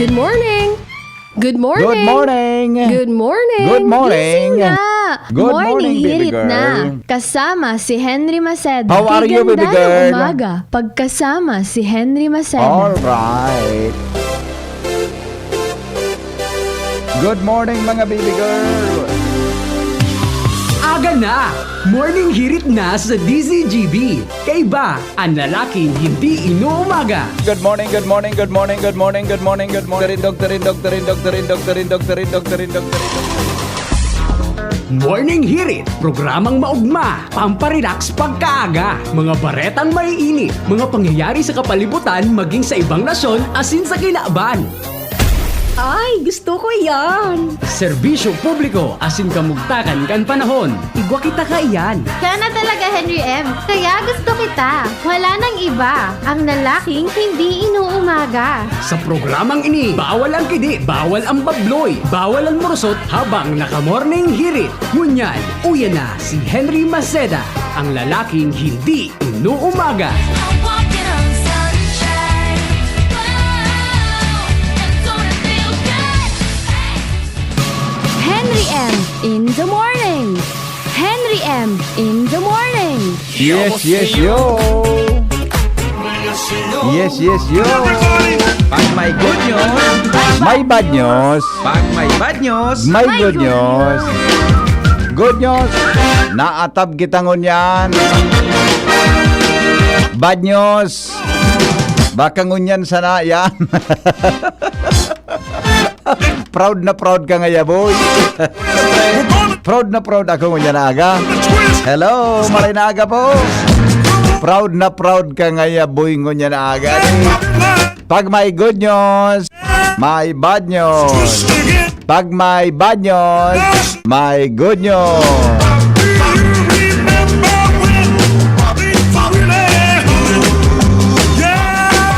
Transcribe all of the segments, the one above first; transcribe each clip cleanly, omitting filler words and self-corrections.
Good morning! Good morning! Good morning! Good morning! Good morning! Gising na! Good morning, baby hirit girl. na. Kasama si Henry Maceda. How are you, baby Ganda ng girl? umaga. Pagkasama si Henry Maceda. Alright. Good morning, mga baby girl. Aga na! Morning hirit na sa DZGB. Kaiba ang lalaking hindi inuumaga. Good morning, good morning, good morning, good morning, good morning, good morning. Doktorin. Morning hirit, programang maugma, pamparelax pagkaaga, mga baretang maiinit, mga pangyayari sa kapalibutan maging sa ibang nasyon asin sa kinaaban. Ay, gusto ko yan! Serbisyo publiko asin kamugtakan kan panahon. Igwa kita ka iyan. Kana talaga, Henry M. Kaya gusto kita. Wala nang iba. Ang lalaking hindi inuumaga. Sa programang ini, bawal ang kidi, bawal ang babloy, bawal ang morosot habang naka-morning hirit. Ngunyan, uya na si Henry Maceda, ang lalaking hindi inuumaga. Walking on sunshine. Wow, it's gonna feel good. Henry M. in the morning. Henry M. in the morning. Yes, yo. Yes, yo. Pag may good news, May bad news. pag may bad news, May good news. Good news. Naatab kita ngunyan. Bad news. Baka ngunyan sana yan. Proud na proud ka ngaya, boy. Proud na proud ako ngunyan na aga. Hello, malay na aga po. Proud na proud ka ngaya, boy, ngunyan na aga. Pag may good news, may bad news. Pag may bad news, may good news.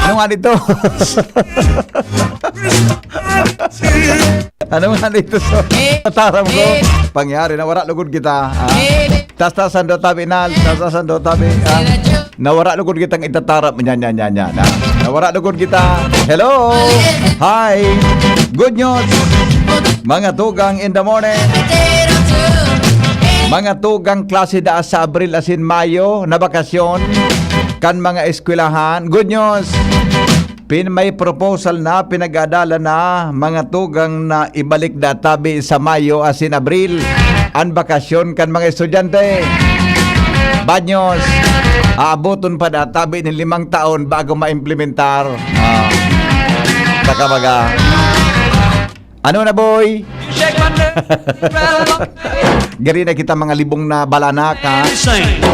Ano nga dito? Ano nga dito sa taram ko? Pangyari na wala lugod kita. Tas-tasan do tabi na, tas-tasan do tabi. Nawara lugod kitang itatarap. Yan. Nawara lugod kita. Hello! Hi! Good news! Mga tugang in the morning. Mga tugang klase da sa Abril asin Mayo na bakasyon kan mga eskwelahan. Good news! May proposal na pinag-adala na mga tugang na ibalik databi sa Mayo asin Abril ang bakasyon kan mga estudyante. Bad news! Aabuton pa databi ng 5 taon bago ma-implementar. Takabaga. Ano na, boy? Gali na kita mga libong na balanak, ha?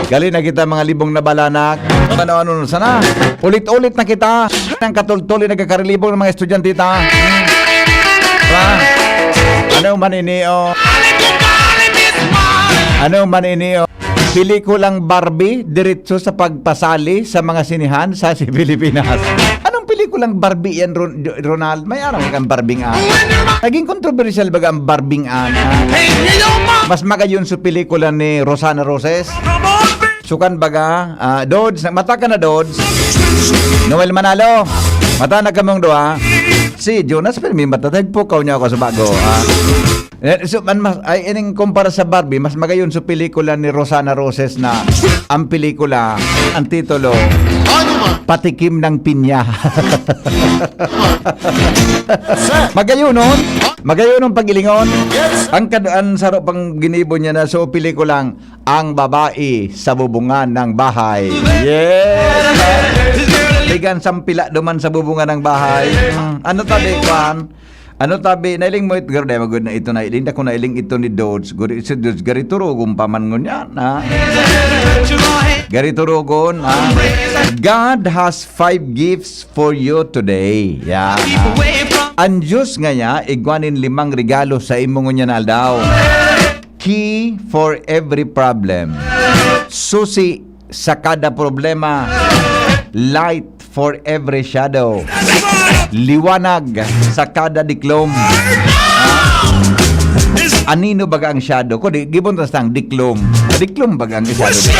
Gali na kita mga libong na balanak. Ano sana? Ulit-ulit na kita. Ang katultuli nagkakarilibong ng mga estudyante ta. Ano maninio? Ano maninio? Pelikulang Barbie diretso sa pagpasali sa mga sinihan sa Pilipinas. Anong pelikulang Barbie yan, Ronald? May araw kang Barbing an. Naging controversial baga ang Barbing an. Mas magayon sa pelikula ni Rosana Roses. Sukan baga, Dodds, mata ka na Dodds. Noel Manalo, mata na kamong doa. Si Jonas pero may matatag po kaw niya ako sa bago. So, ay ining kumpara sa Barbie, mas magayon sa pelikula ni Rosana Roses na ang pelikula, ang titulo, Patikim ng Pinya. Magayon nun? Magayon nung pagilingon? Ang sarap pang ginibo niya na so pelikulang Ang Babae sa Bubungan ng Bahay. Yes! Ligan sampila duman sa bubungan ng bahay. Ano tabi, Kwan? Ano tabi, nailing mo ito, garo magod na ito na iling, dako na iling ito ni Dodds, gari turugon paman ngon yan, ha? Gari turugon, ha? God has 5 gifts for you today, yan, ha? Ang Diyos nga niya, igwanin 5 regalo sa imong niya na daw. Key for every problem. Susi sa kada problema. Light for every shadow. Liwanag sa kada diklom. Anino baga ang shadow ko? Gibon tas tang diklom. Diklom baga ang shadow.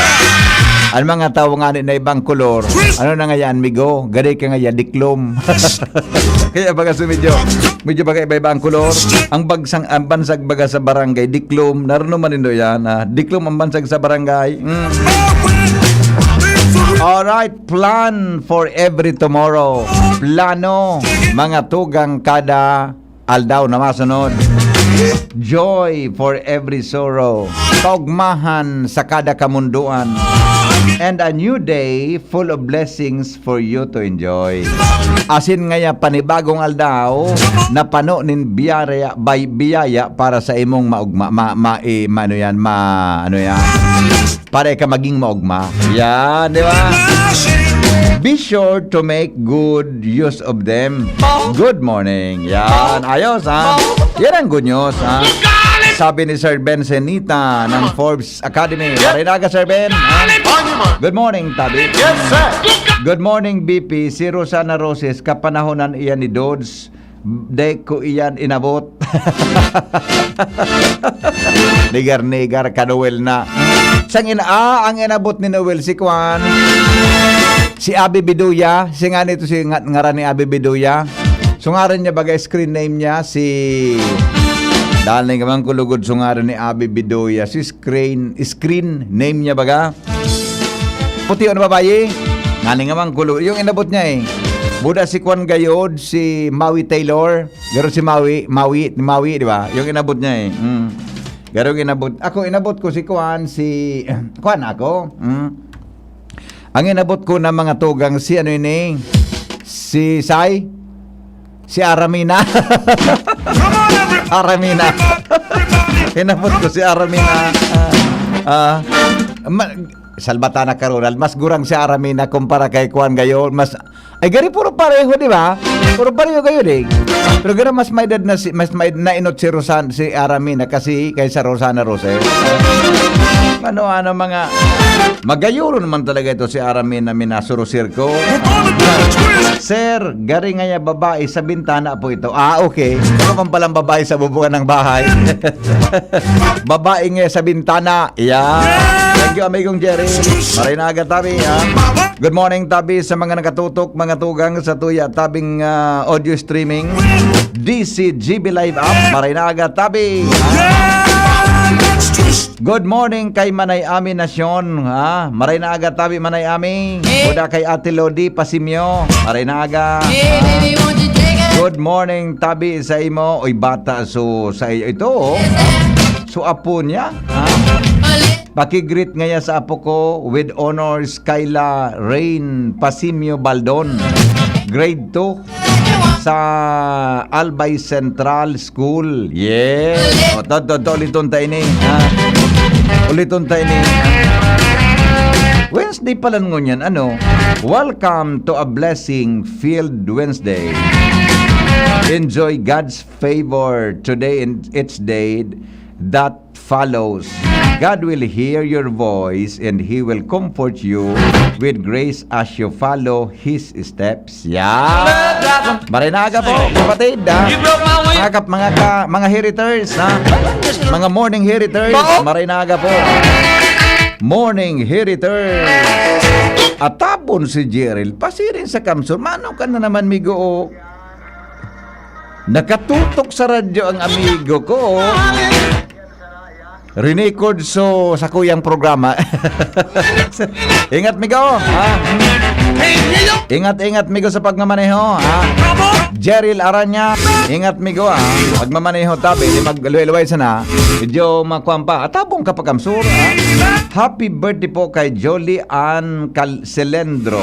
Ang mga tao nga na ibang kolor, ano na nga yan, migo? Gari ka nga yan, diklom. Kaya baga medyo baga iba-iba ang kolor. Ang bansag baga sa barangay, diklom. Naroon man nito yan, diklom ang bansag sa barangay. Alright, plan for every tomorrow. Plano, mga tugang kada aldaw na masunod. Joy for every sorrow. Kaugmahan sa kada kamunduan. And a new day full of blessings for you to enjoy. Asin ngaya panibagong aldaw na pano nin biyaya para sa imong maugma para ka maging maugma. Yan, di ba? Be sure to make good use of them. Good morning. Yan, ayos ha. Yan ang good news ha. Sabi ni Sir Ben Senita ng Forbes Academy. Marinaga, Sir Ben. Good morning, Tabi. Yes, sir. Good morning, BP. Si Rosana Roses, kapanahonan iyan ni Dodds. Day ko iyan inabot. Nigar-nigar ka Noel na. Ang inabot ni Noel si Kwan. Si Abi Biduya. Si nga nito si ngaran ni Abi Biduya. So ngaran niya bagay screen name niya si... Dahil na naman kulugod so ngaran ni Abi Biduya. Si screen name niya baga. Puti o na babayi. Nga naman kulugod. Yung inabot niya eh. Buda si Kwan Gayod, si Maui Taylor. Garo si Maui, di ba? Yung inabot niya eh. Garo inabot. Ako inabot ko si Kwan, Kwan ako. Ang inabot ko na mga tugang si ano ini? Si Sai? Si Aramina. Aramina. Inabot ko si Aramina. Salbatana Caroral, mas gurang si Aramina kumpara kay Kwan Gayod. Ay gari puro pareho, di ba? Puro pareho kayo din. Pero gari mas may edad na inot si Aramina kasi kaysa Rosana Roses. Ano mga magayuro naman talaga ito si Aramina Minasuro Circo. Sir, gari nga niya babae sa bintana po ito. Okay. Ano man palang babae sa bubungan ng bahay? Babae nga sa bintana. Yeah. Thank you, amigong Jerry. Marinaga, Tabi. Good morning, Tabi, sa mga nakatutok, mga tugang sa Tuya Tabing audio streaming. DCGB Live App. Marinaga, Tabi. Good morning kay Manay Ami Nasyon. Marinaga, Tabi, Manay Ami. Kuda kay Ate Lodi Pasimyo. Marinaga. Good morning, Tabi, sa imo. Oy, bata, so sa ito. So, apo niya. Pakigreet ngaya sa apo ko with honors Kayla Rain Pasimio Baldon, grade 2 sa Albay Central School. Yes. Uliton tayo ni. Uliton tayo ni. Wednesday pala ngunyan. Welcome to a blessing-filled Wednesday. Enjoy God's favor today and its day that follows. God will hear your voice and He will comfort you with grace as you follow His steps. Yeah! Marinaga po, kapatid. Mga heriters, mga morning heriters. Marinaga po. Morning heriters. At tapon si Jeril, pasirin sa kamsur. Mano ka na naman, migo? Nakatutok sa radyo ang amigo ko. Record sa kuyang programa. Ingat, migo. Ingat, migo, sa pagmamaneho. Jeril Aranya, ingat, migo. Pagmamaneho, Tabi, magluway-luway sana. Medyo makuampa. Atabong ka pakamsur. Happy birthday po kay Jolie Ann Celendro.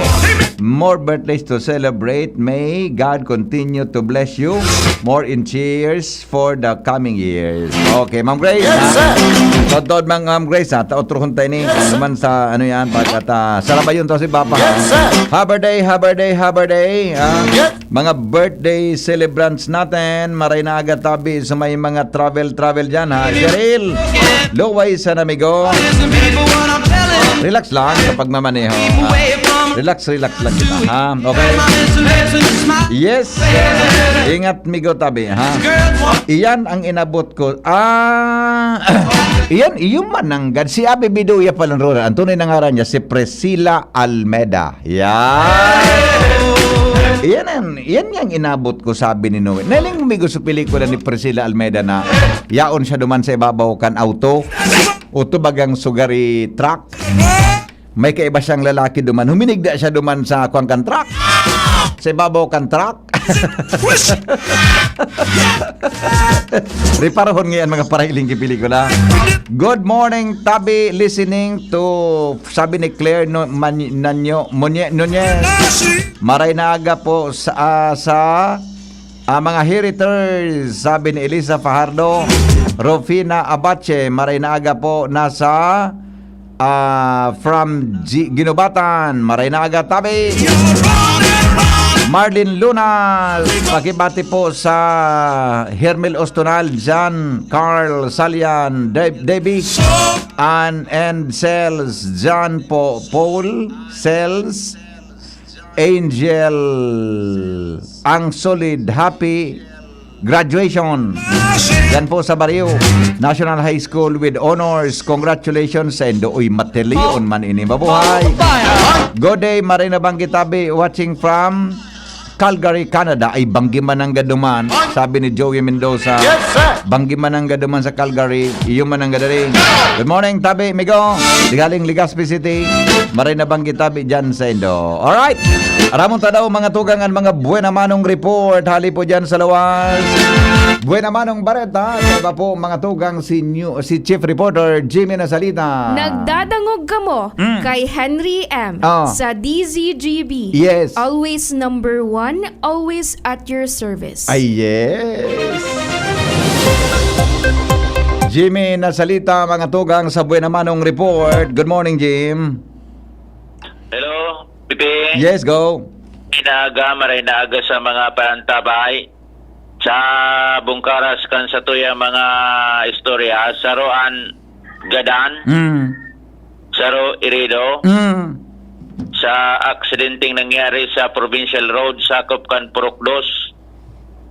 More birthdays to celebrate. May God continue to bless you. More in cheers for the coming years. Okay, Ma'am Grace. Yes, sir. Tod Ma'am Grace, taotrohon tayo ni. Naman sa yan, pagkat salabayon to si Papa. Yes, sir. Happy birthday. Mga birthday celebrants natin. Marinaga, Tabi, sa may mga travel dyan, Cheryl, luway sa namigo. Relax lang sa pagmamaneho. Relax lang kita, Okay? Yes. Ingat, migo, Tabi, Iyan ang inabot ko. Iyon mananggad. Si Abi Biduya palang ron. Ang tunay na ngaran niya, si Priscilla Almeda. Yan yung inabot ko, sabi ni Noe. Naling umigo sa pelikula ni Priscilla Almeda na yaon siya duman sa ibabaw kan auto. Uto bagang sugari truck. May kaiba siyang lalaki duman. Huminigda siya duman sa kuwang kan truck. Sa ibabaw kan truck. Riparahon ngayon mga parahiling pelikula. Good morning, Tabi. Listening to, sabi ni Claire Nunez. Maray na aga po sa mga heriters, sabi ni Elisa Fajardo. Rufina Abache, maray na aga po nasa from Ginubatan. Maray na aga, Tabi. Marlene Lunas, pakibati po sa Hermel Ostonal, John, Carl Salian, Debbie, and Sales, John Paul, Sales, Angel, ang solid, happy graduation. Yan po sa Barrio National High School with honors. Congratulations sa Indoy Matelion man ini mabuhay. Good day, Marina Bangkitabi, watching from Calgary, Canada. Ay banggiman ang gaduman, sabi ni Joey Mendoza. Banggiman ang gaduman sa Calgary, iyo man ang gadari. Good morning, Tabi, Migo. Galing Legazpi City. Marina Bangkitabi dyan sa Indo. Alright, aramon ta daw mga tugangan, mga buena manong report. Hali po dyan sa lawas. Buena manong bareta. Iba po mga tugang si Chief Reporter Jimmy Nasalita. Nagdadangog ka mo kay Henry M. sa DZGB. Yes. Always number 1, always at your service. Ay, yes. Jimmy Nasalita, mga tugang sa Buena Manong Report. Good morning, Jim. Hello, Pipi. Yes, go. Maray na aga sa mga pantabay. Sa Bungkaras kan sa tuya mga istorya. Saroan Gadan. Saro Irido. Sa aksidenteng nangyari sa Provincial Road, sakop kan Purokdos,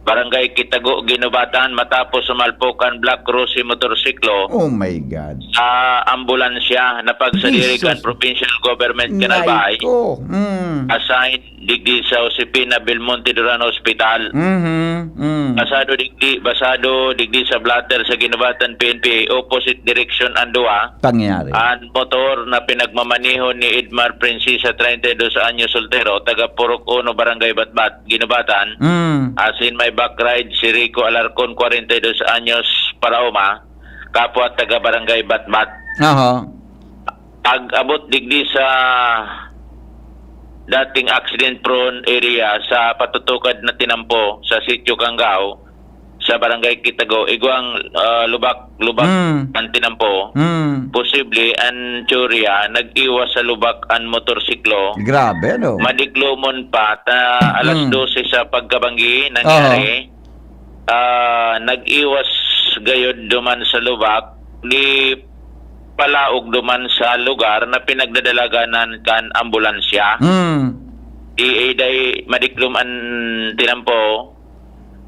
Barangay Kitago, Ginubatan, matapos sumalpukan Black Rosy motorsiklo. Oh my God. Sa ambulansya na pagsadirikan Provincial Government Canalbay. Assigned digdi sa Josepina Belmonte Duran Hospital. Basado digdi sa blatter sa Ginubatan PNP, opposite direction ang duwa. Tangyari. Ang motor na pinagmamaniho ni Edmar Princesa, 32 anyos, soltero, taga Purok 1, Barangay Batbat, Ginubatan. As in my back ride, si Rico Alarcon, 42 anyos, Parauma, kapwa taga Barangay Batbat. Pag-abot digdi sa dating accident prone area sa patutukad na tinampo sa Sitio Kangao sa Barangay Kitago, igwang lubak ang tinampo. Posible ang tsurya nag-iwas sa lubak ang motorsiklo. Grabe, no? Madiklomon pa alas 12 sa pagkabanggi nangyari. Nag-iwas gayod duman sa lubak, di palaog duman sa lugar na pinagdadalaganan kan ambulansya. Day madiklom ang tinampo,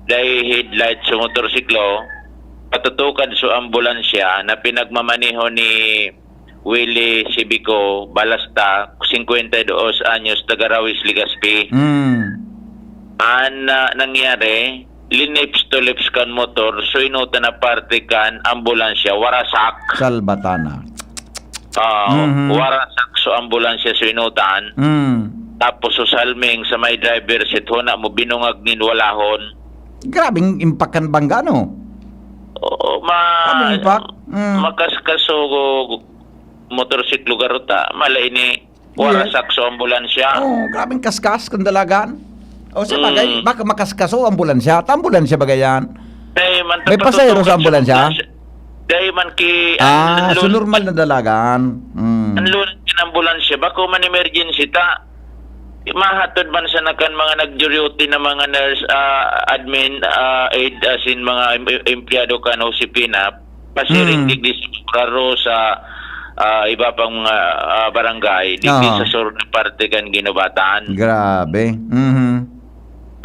day headlight sa motorsiklo, patutukad sa ambulansya na pinagmamaniho ni Willie Cibico Balasta, 52 anyos, taga Rawis, Legazpi. Nangyari, linips to lips kan motor, so inuta na parte kan ambulansya, warasak. Salbatana. Warasak so ambulansya so inutan. Tapos so salming sa may driver seat ho na mo binungag nin walahon. Grabing impakan bangga, no? Oo, makaskaso motorsiklo garuta, malay ni warasak so ambulansya. Grabing kaskas kung dalagan. Sa bagay, baka makaskaso ambulansya. Ambulansya bagayan. May pasayro sa ambulansya? Dahil man ki... so normal na dalagan. Ang lunod ng ambulansya, bako man emergency ta. Mahatod man sa nakan mga nag-duty na mga nurse, admin, aid, as in mga empleyado kan Josepina, pasiring digdi sa sa iba pang barangay, digdi sa sur na parte kan Ginubatan. Grabe.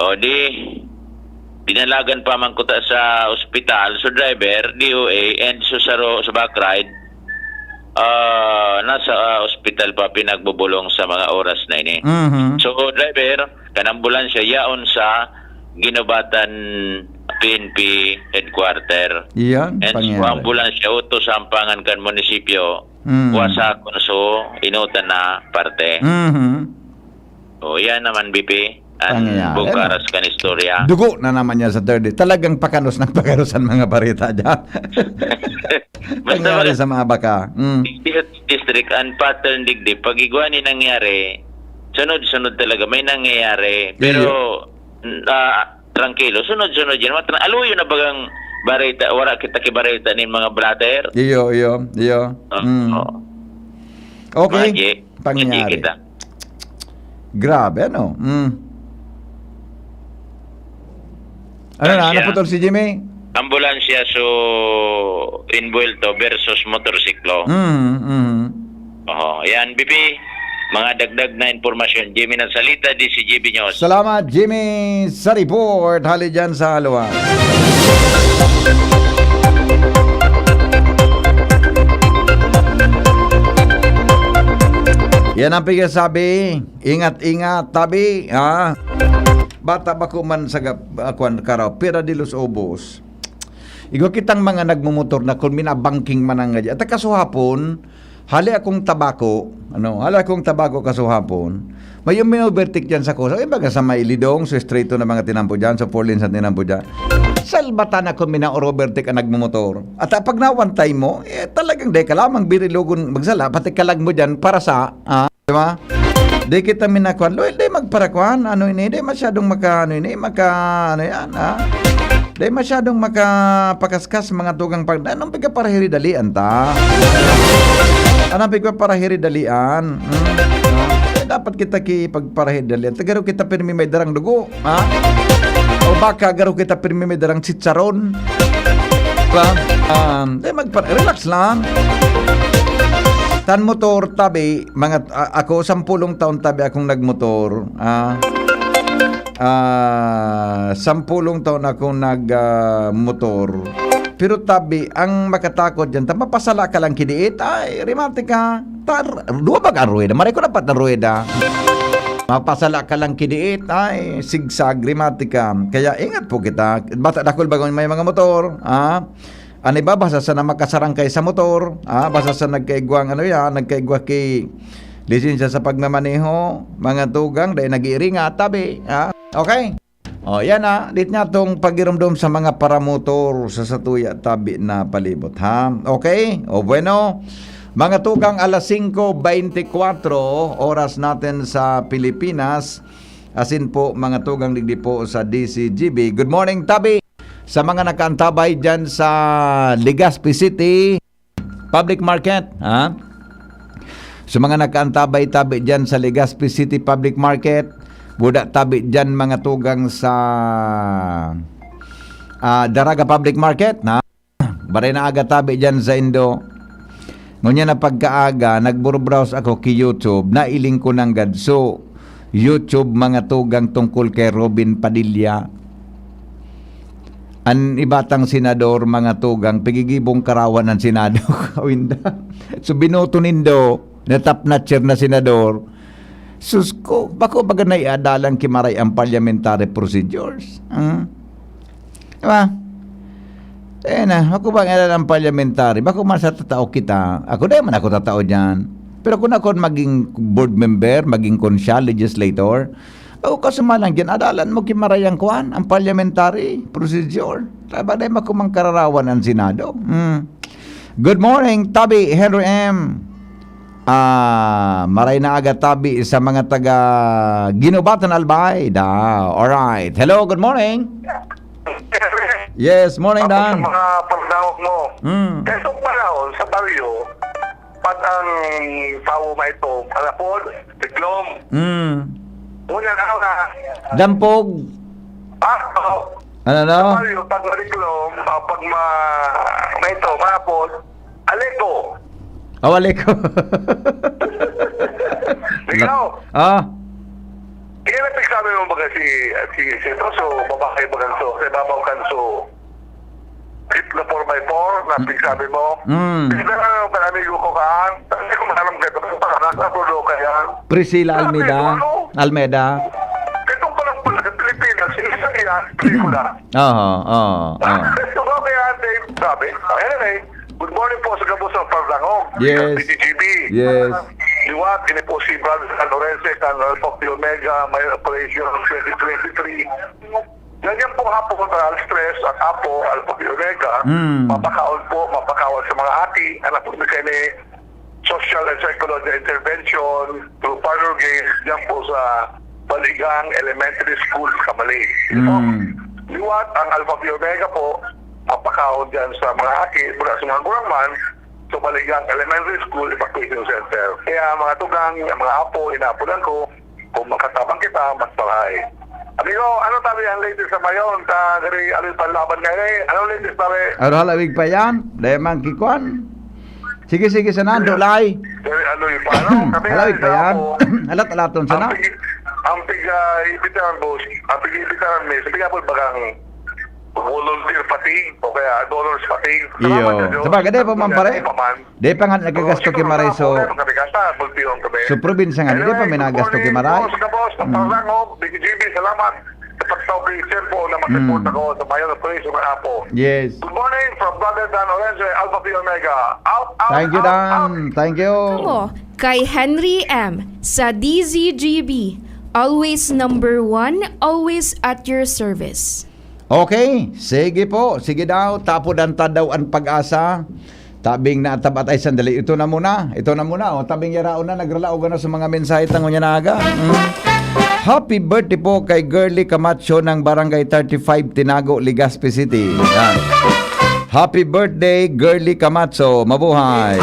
O di, dinalagan pa man ko ta sa ospital, so driver, DOA, and so sa back ride, nasa ospital pa pinagbubulong sa mga oras na ini. So driver, kanang ambulansya yaon sa Ginobatan PNP headquarter. Iyan, And so pangyari. ambulansya utos sa ampangan kan munisipyo, wasa konso inutan na parte. O yan naman BP, ang Pangyayari. bukaras kan istorya. Dugo na naman niya sa third day. Talagang pakanos ng pakanos ang mga barita dyan. Pangyari sa mga baka. District and pattern digdi, pag igwani nangyari, sunod-sunod talaga, may nangyayari. Pero, tranquilo, sunod-sunod yan. Aluyo na bagang barita, wala kita kibarita ni mga brother. Iyo. Okay, Maji pangyari. kita. Grabe, ano? Ano na, Siya. naputol si Jimmy? Ambulansya so invuelto versus motorsiklo. Yan, BP. Mga dagdag na informasyon. Jimmy Nagsalita, DCGB News. Salamat, Jimmy, sa report. Hali dyan sa haluan. Yan ang pagkasabi. Ingat-ingat, tabi. Ha? Bata ba ko man sa akuan karaw, pera di los obos. Igo kitang mga nagmumotor na kung minabangking man ang nga. At kasuhapon, hali akong tabako, kasuhapon. May yung minovertik dyan sa kusa. Baga sa may lidong, so straighto na mga tinampo dyan, sa 4 lanes at tinampo dyan. Salbatan ako mina-overtik ang nagmumotor. At pag na-one time mo, talagang di ka lamang birilogon magsala, pati kalag mo dyan para sa, di ba? Di kita minakuan, loyal, di magparakuan, di masyadong di masyadong makapakaskas mga tugang pag, anong piga para hiridalian ta? Anong piga para hiridalian? Dapat kita pagparahiridalian. Tagaro kita pirmi may darang dugo, ha? O baka garo kita pirmi may darang chicharon. Diba? Relax lang. Tan motor tabi, ako 10 taon tabi akong nagmotor. 10 taon akong nagmotor. Pero tabi, ang makatakot dyan, mapasala ka lang kidiit, ay, rimate ka. Dua ba ka ang rueda? Maray ko dapat ang rueda. Mapasala ka lang kidiit, ay, sigsag, rimate ka. Kaya ingat po kita. Bata dakol bago may mga motor, ano ba, basta sa na makasarang kay sa motor, basta sa nagkaigwang, nagkaigwa kay lisensya sa pagmamaneho, mga tugang, dahil nag-iiringa, tabi, okay? O, yan dit nga tong pagirumdum sa mga paramotor sa satuya tabi na palibot, ha? Okay? O, bueno, mga tugang, alas 5:24, oras natin sa Pilipinas, asin po, mga tugang digdi po sa DCGB. Good morning, tabi! Sa mga nakaantabay dyan sa Legazpi City Public Market, ha? Sa mga nakaantabay tabi dyan sa Legazpi City Public Market, buda tabi dyan mga tugang sa Daraga Public Market, na baray na aga tabi dyan sa Indo. Ngunya na pagkaaga, nagburbrowse ako kay YouTube, nailing ko ng gadso YouTube mga tugang tungkol kay Robin Padilla. An ibatang senador mga tugang, pigigibong karawan ng Senado. So binoto nindo, na top notcher na senador. Susko, bako baga na iadalang kimaray ang parliamentary procedures. Diba? Ako ba ang parliamentary? Bako man sa tatao kita? Ako di man ako tatao dyan. Pero kung ako maging board member, maging konsyal, legislator, ako kasumalang dyan, adalan mo kimaray ang kuhan, ang parliamentary procedure. Diba di makumang kararawan ang Senado? Good morning, Tabi, Henry M. Maray na aga tabi sa mga taga Ginobatan Albay. Alright. Hello, good morning. Yes, morning Dan. Sa mga pagdawag mo. Kasi panahon sa baryo, pag ang tao ma ito, alapod, tiglom. Una na ako na. Dampog. Ano na? Sa baryo, pag mariglom, pag ma ito, malapod, aleko. Awali ko. Ikaw, Ah. kinapik sabi mo ba si Toso, babae ba kanso, sa ibabaw kanso, tip na 4x4, na sabi mo, hindi na lang ang amigo ko kaan, hindi ko maalam kayo, nasa Bruno ka yan. Priscilla Almeida. Itong palang pala sa Pilipinas, isang yan, pelikula. Oo. So, kaya Dave, sabi, anyway, good morning po sa Gabos ng Parlangog. Yes. PTGB. Yes. Liwat, kini po si Brother San Lorenzo, San Alpha Omega, may operation of 2023. Ganyan po hapon sa stress at apo, Alpha Omega, mapakaon sa mga ati, anak po kayo ni social and psychological intervention through parlor games, dyan po sa Baligang Elementary School, Kamali. Liwat, ang Alpha Omega po, mapakaon dyan sa mga ati, mula sa mga gurangman, sa Baligang Elementary School Evacuation Center. Kaya mga tugang, mga apo, inaapunan ko, kung makatabang kita, mas palay. Amigo, ano tabi ang latest sa mayon? Dari alin panlaban ngayon? Ano latest tabi? Ano halawig pa yan? Dahil kikuan. Sige, sana, dolay. Dari ano yung paano? Halawig pa yan? Alat-alaton sana. Ang pig-ibitaran boss, ang pig-ibitaran may, sabi nga po bagang volunteer fatigue o kaya dollars fatigue. Iyo. Sabagay, di pa man pare. Di pa nga nagagasto kay Maray so probinsya nga, di pa may nagasto kay Maray. Boss, Parlango, BGB, salamat. Sa pagtawag sir po na mag-report ako sa Mayon Operation ng Apo. Yes. Good morning from Brother Dan Orenzo, Alpha Phi Omega. Out. Thank you, Dan. Thank you. Mo, kay Henry M. sa DZGB. Always number 1, always at your service. Okay, sige po. Sige daw, tapo-danta daw ang pag-asa. Tabing na tabat ay sandali. Ito na muna. O, tabing yarao na, nagralao na sa mga mensahe tango niya na aga. Happy birthday po kay Girly Camacho ng Barangay 35, Tinago, Legazpi City. Yan. Happy birthday, Girly Camacho. Mabuhay.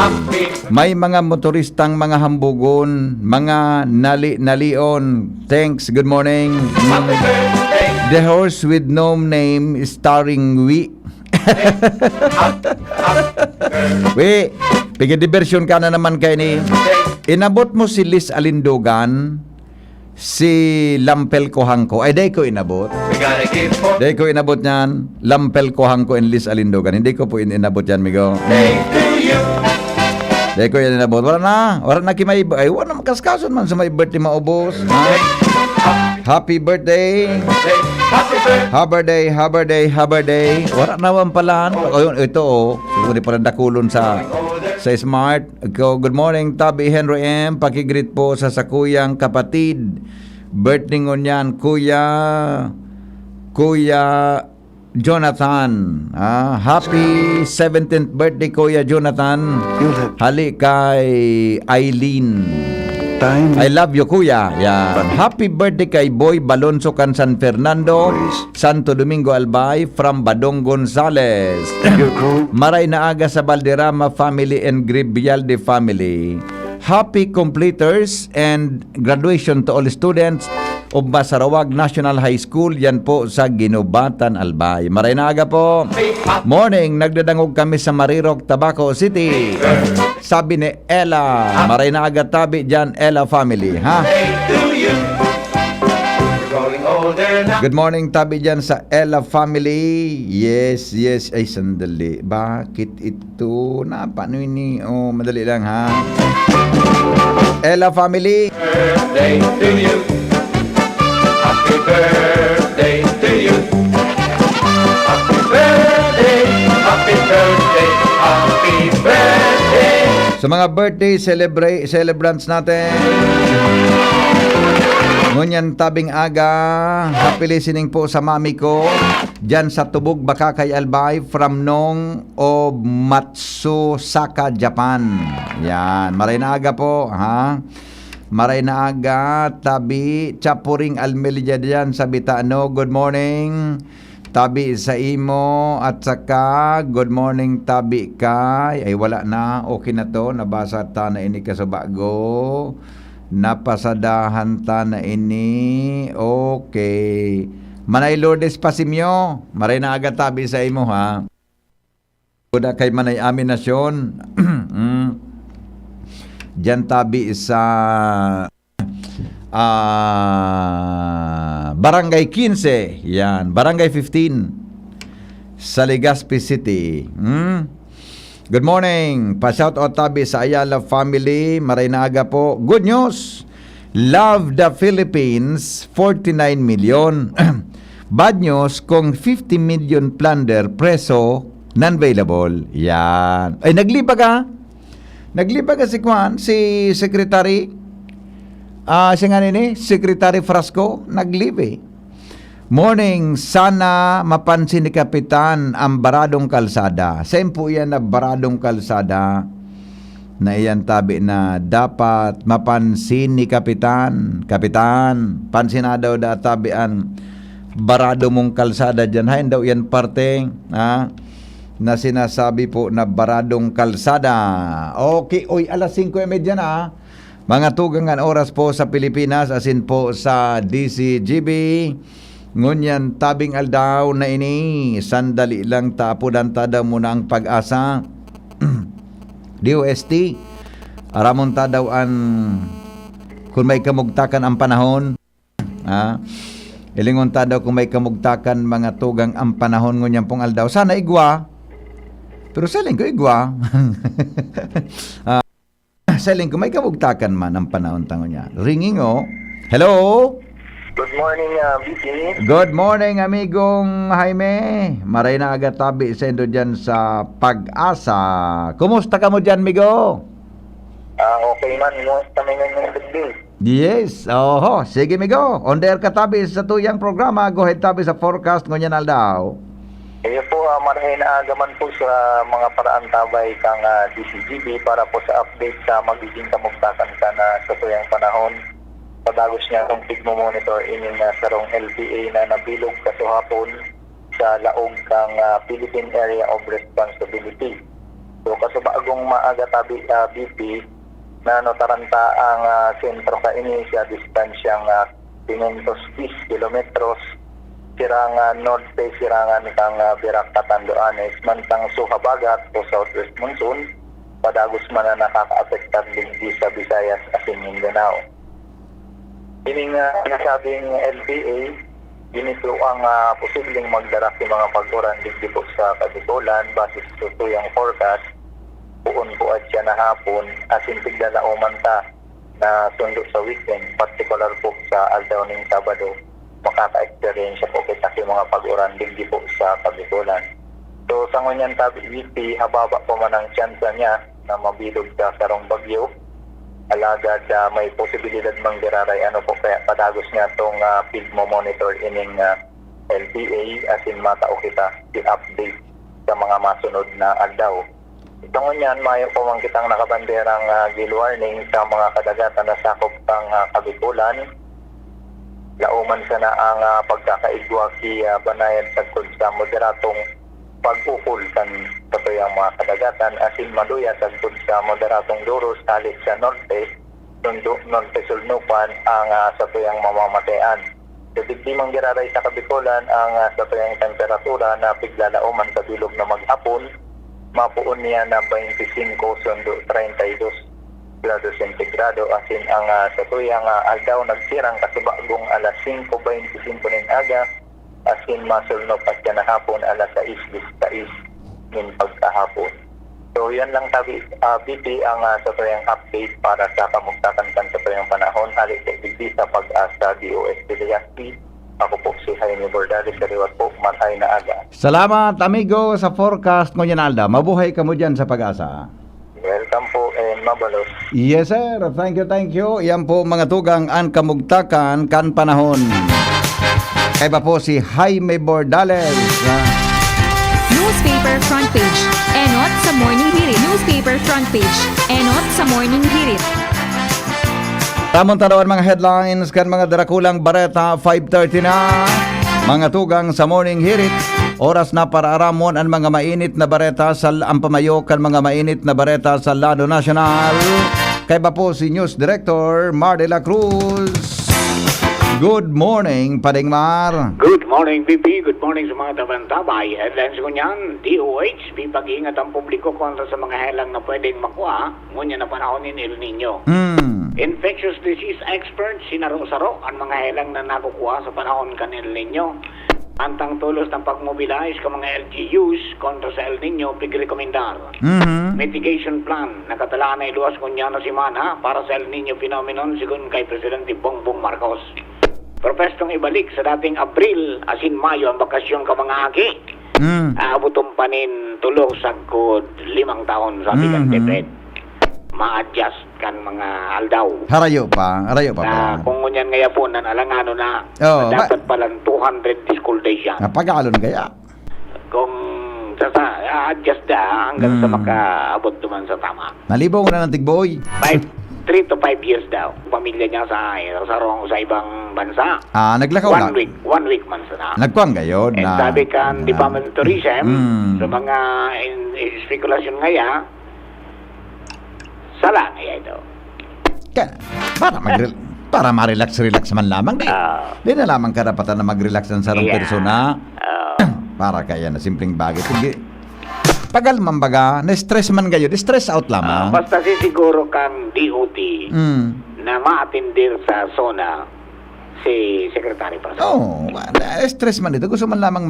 May mga motoristang mga hambugon, mga nalion. Thanks, good morning. The Horse with No Name starring We. We, pigadibersyon ka na naman kay ni. Inabot mo si Liz Alindogan, si Lampel Kohangko. Ay, day ko inabot. Day ko inabot niyan. Lampel Kohangko and Liz Alindogan. Hindi ko po inabot yan, migo. Day ko yan inabot. Wala na kimay. Ay, wala na makaskason man sa may birthday maubos. Happy birthday. Happy day. Wala naman pala. Ito siguro di pala dakulon sa smart. Good morning, Tabi Henry M. Pakigreet po sa sakuyang kapatid. Birthday ngon yan, Kuya Jonathan. Happy 17th birthday, Kuya Jonathan. Hali kay Eileen. I love you, Kuya. Yan. Happy birthday kay Boy Balonso kan San Fernando, Santo Domingo Albay from Badong Gonzales. Maray na aga sa Valderrama family and Gribialde family. Happy completers and graduation to all students of Basarawag National High School. Yan po sa Ginubatan, Albay. Maray na aga po. Morning, nagdadangog kami sa Marirok, Tabaco City. Sabi ni Ella, maray na aga tabi dyan, Ella family, ha? Good morning, tabi dyan sa Ella family. Yes. Ay, sandali. Bakit ito? Paano ini? Oh, madali lang, ha? Ella family. Birthday to you. Happy birthday to you. Happy birthday, happy birthday, happy birthday. Sa mga birthday celebrants natin, ngunyan tabing aga, happy listening po sa mami ko dyan sa Tubog, Bakakay, Albay from Nong o Matsusaka, Japan. Yan, maray na aga po, ha? Maray na aga, tabi, Chapuring Almelia dyan sa Bitano. Good morning, tabi sa imo. At saka, good morning, tabi kay. Ay, wala na, okay na to. Nabasa ta na ini ka sa bago. Napasadahan ta na ini. Okay. Manay Lourdes Pasimyo, maray na aga tabi sa imo, ha? Kuda kay Manay Aminasyon. Diyan tabi sa Barangay 15, yan, Barangay 15 sa Legazpi City. Good morning. Pa-shout out tabi sa Ayala family, Marinaga po. Good news. Love the Philippines, 49 million. Bad news kung 50 million plunder preso non-available. Yan. Ay naglipa ka? Naglipa ka si Juan, si Secretary siya nga nini, Secretary Frasco, naglive. Morning, sana mapansin ni Kapitan ang baradong kalsada. Same po yan na baradong kalsada na iyan tabi na dapat mapansin ni Kapitan. Kapitan, pansin na daw tabi ang barado mong kalsada dyan. Hain daw yan parte na sinasabi po na baradong kalsada. Okay, oy, alas 5:30 na. Mga tugangan oras po sa Pilipinas, asin po sa DCGB. Ngunyan tabing aldaw na ini, sandali lang tapudan tada muna ang pag-asa. DOST, aramon tadaw kung may kamugtakan ang panahon. Ilingon tadaw kung may kamugtakan mga tugang ang panahon ngunyan pong aldaw. Sana igwa, pero saling ko igwa. Saling ko may kamugtakan man ang panahon tango niya. Ringing Hello? Good morning, VP. Good morning, amigong Jaime. Maray na agad tabi sa indo dyan sa Pag-asa. Kumusta ka mo dyan, migo? Okay man, kami ngayon ng Yes, oho. Sige, migo. On the air ka tabi sa tuyang programa. Go ahead tabi sa forecast ngunyan aldaw. Iyo po, marahin na agaman po sa mga paraan tabay kang DCGB para po sa update sa magiging kamugtakan ka na sa tuyang panahon. Padagos niya itong pigmo-monitor inyong sarong LPA na nabilog kasuhapon sa laog kang Philippine Area of Responsibility. So kasubagong maaga tabi BP na notaranta ang sentro ka ini sa distansyang 510 kilometros sirangan norte sirangan kang Birak Katanduanes mantang suhabagat o southwest monsoon padagos man na nakaka-apektan din sa Visayas asin Mindanao. Ining nasabing LPA, ginito ang posibleng magdara ng mga pag-uran digdi po sa Kabikulan basis sa tuyang forecast. Buon po at siya na hapon asin tigdala o manta na sundo sa weekend, particular po sa aldaw ng Sabado. Makaka-experience po kita yung mga pag-uran digdi po sa Kabikulan. So sa ngunyan tabi VP, hababa po man ang tsansa niya na mabilog sa sarong bagyo. Alagad may posibilidad mang diraray po kaya padagos nga itong pigmo-monitor ining LPA asin matao kita i-update sa mga masunod na aldaw. Itong ngunyan, mayo po man kitang nakabanderang gale warning sa mga kadagatan na sakop kang Kabikulan. Lauman sana ang pagkakaigwa ki Banayad sa sa moderatong pag-ukol kan ang mga kadagatan asin maluya sa moderatong duros halit sa norte norte sulnupan ang sa tuyang mamamatean. So digdimang giraray sa Kabikulan ang sa tuyang temperatura na piglalauman sa bilog na maghapon mapuon niya na 25 sundo 32 grado sentigrado asin ang sa tuyang aldaw nagsirang kasubagong alas 5:25 nin aga asin masulnop at yan na hapon alas 6:10 ng pagkahapon. So yan lang tabi BP ang sa tuyang update para sa kamugtakan kan sa tuyang panahon halit digdi sa Pag-asa DOST Legazpi. Ako po si Jaime Bordales sa liwat po matay na aga. Salamat amigo sa forecast ngunyan alda. Mabuhay ka mo dyan sa Pag-asa. Welcome po and mabalos. Yes sir, thank you. Yan po mga tugang ang kamugtakan kan panahon. Kaya pa po si Jaime Bordales. Newspaper front page. Enot sa Morning Hirit. Newspaper front page. Enot sa Morning Hirit. Tamon tarawan mga headlines kan mga darakulang bareta 5:30 na. Mga tugang sa Morning Hirit. Oras na para aramon ang mga mainit na bareta sa ampamayo kan mga mainit na bareta sa Lado National. Kaya pa po si News Director Mar de la Cruz. Good morning, Paring Mar. Good morning, BP. Good morning sa mga tabantabay. Headlines ko niyan, DOH, pag-iingat ang publiko kontra sa mga helang na pwedeng makuha, ngunyan na panahon ni El Nino. Infectious disease experts, sinaro-saro ang mga helang na nakukuha sa panahon ka ni El Nino. Antang tulos ng pag-mobilize ka mga LGUs kontra sa El Nino, pig-rekomendar. Mitigation plan, nakatalaan na iluwas kunya na simana para sa El Nino phenomenon sigun kay Presidente Bongbong Marcos. Propestong ibalik sa dating Abril, asin Mayo ang bakasyon ka mga aki. Aabotong panin tulong sagkod 5 taon sa ating tipid. Ma-adjust kan mga aldaw. Harayo pa. Kung ngunyan ngaya po nan alangano na dapat palang 200 school days yan. Napagalon kaya. Kung adjust da hanggang sa makaabot naman sa tama. Nalibong na ng tigboy. 3 to 5 years daw. Pamilya niya sa ibang bansa. Naglakaw lang. 1 week man sana. Nagkuang gayod And na. sabi kan Department of Tourism, sa mga spekulasyon ngaya, sala ngaya ito. Para ma-relax man lamang di. Di na lamang karapatan na mag-relax ng sarong persona. Para kaya na simpleng bagay. Hindi. Pagal man baga, na-stress man kayo, stress out lamang. Basta sisiguro kang DOT na ma-attendir sa zona si Secretary Paso. Stress man dito. Gusto man lamang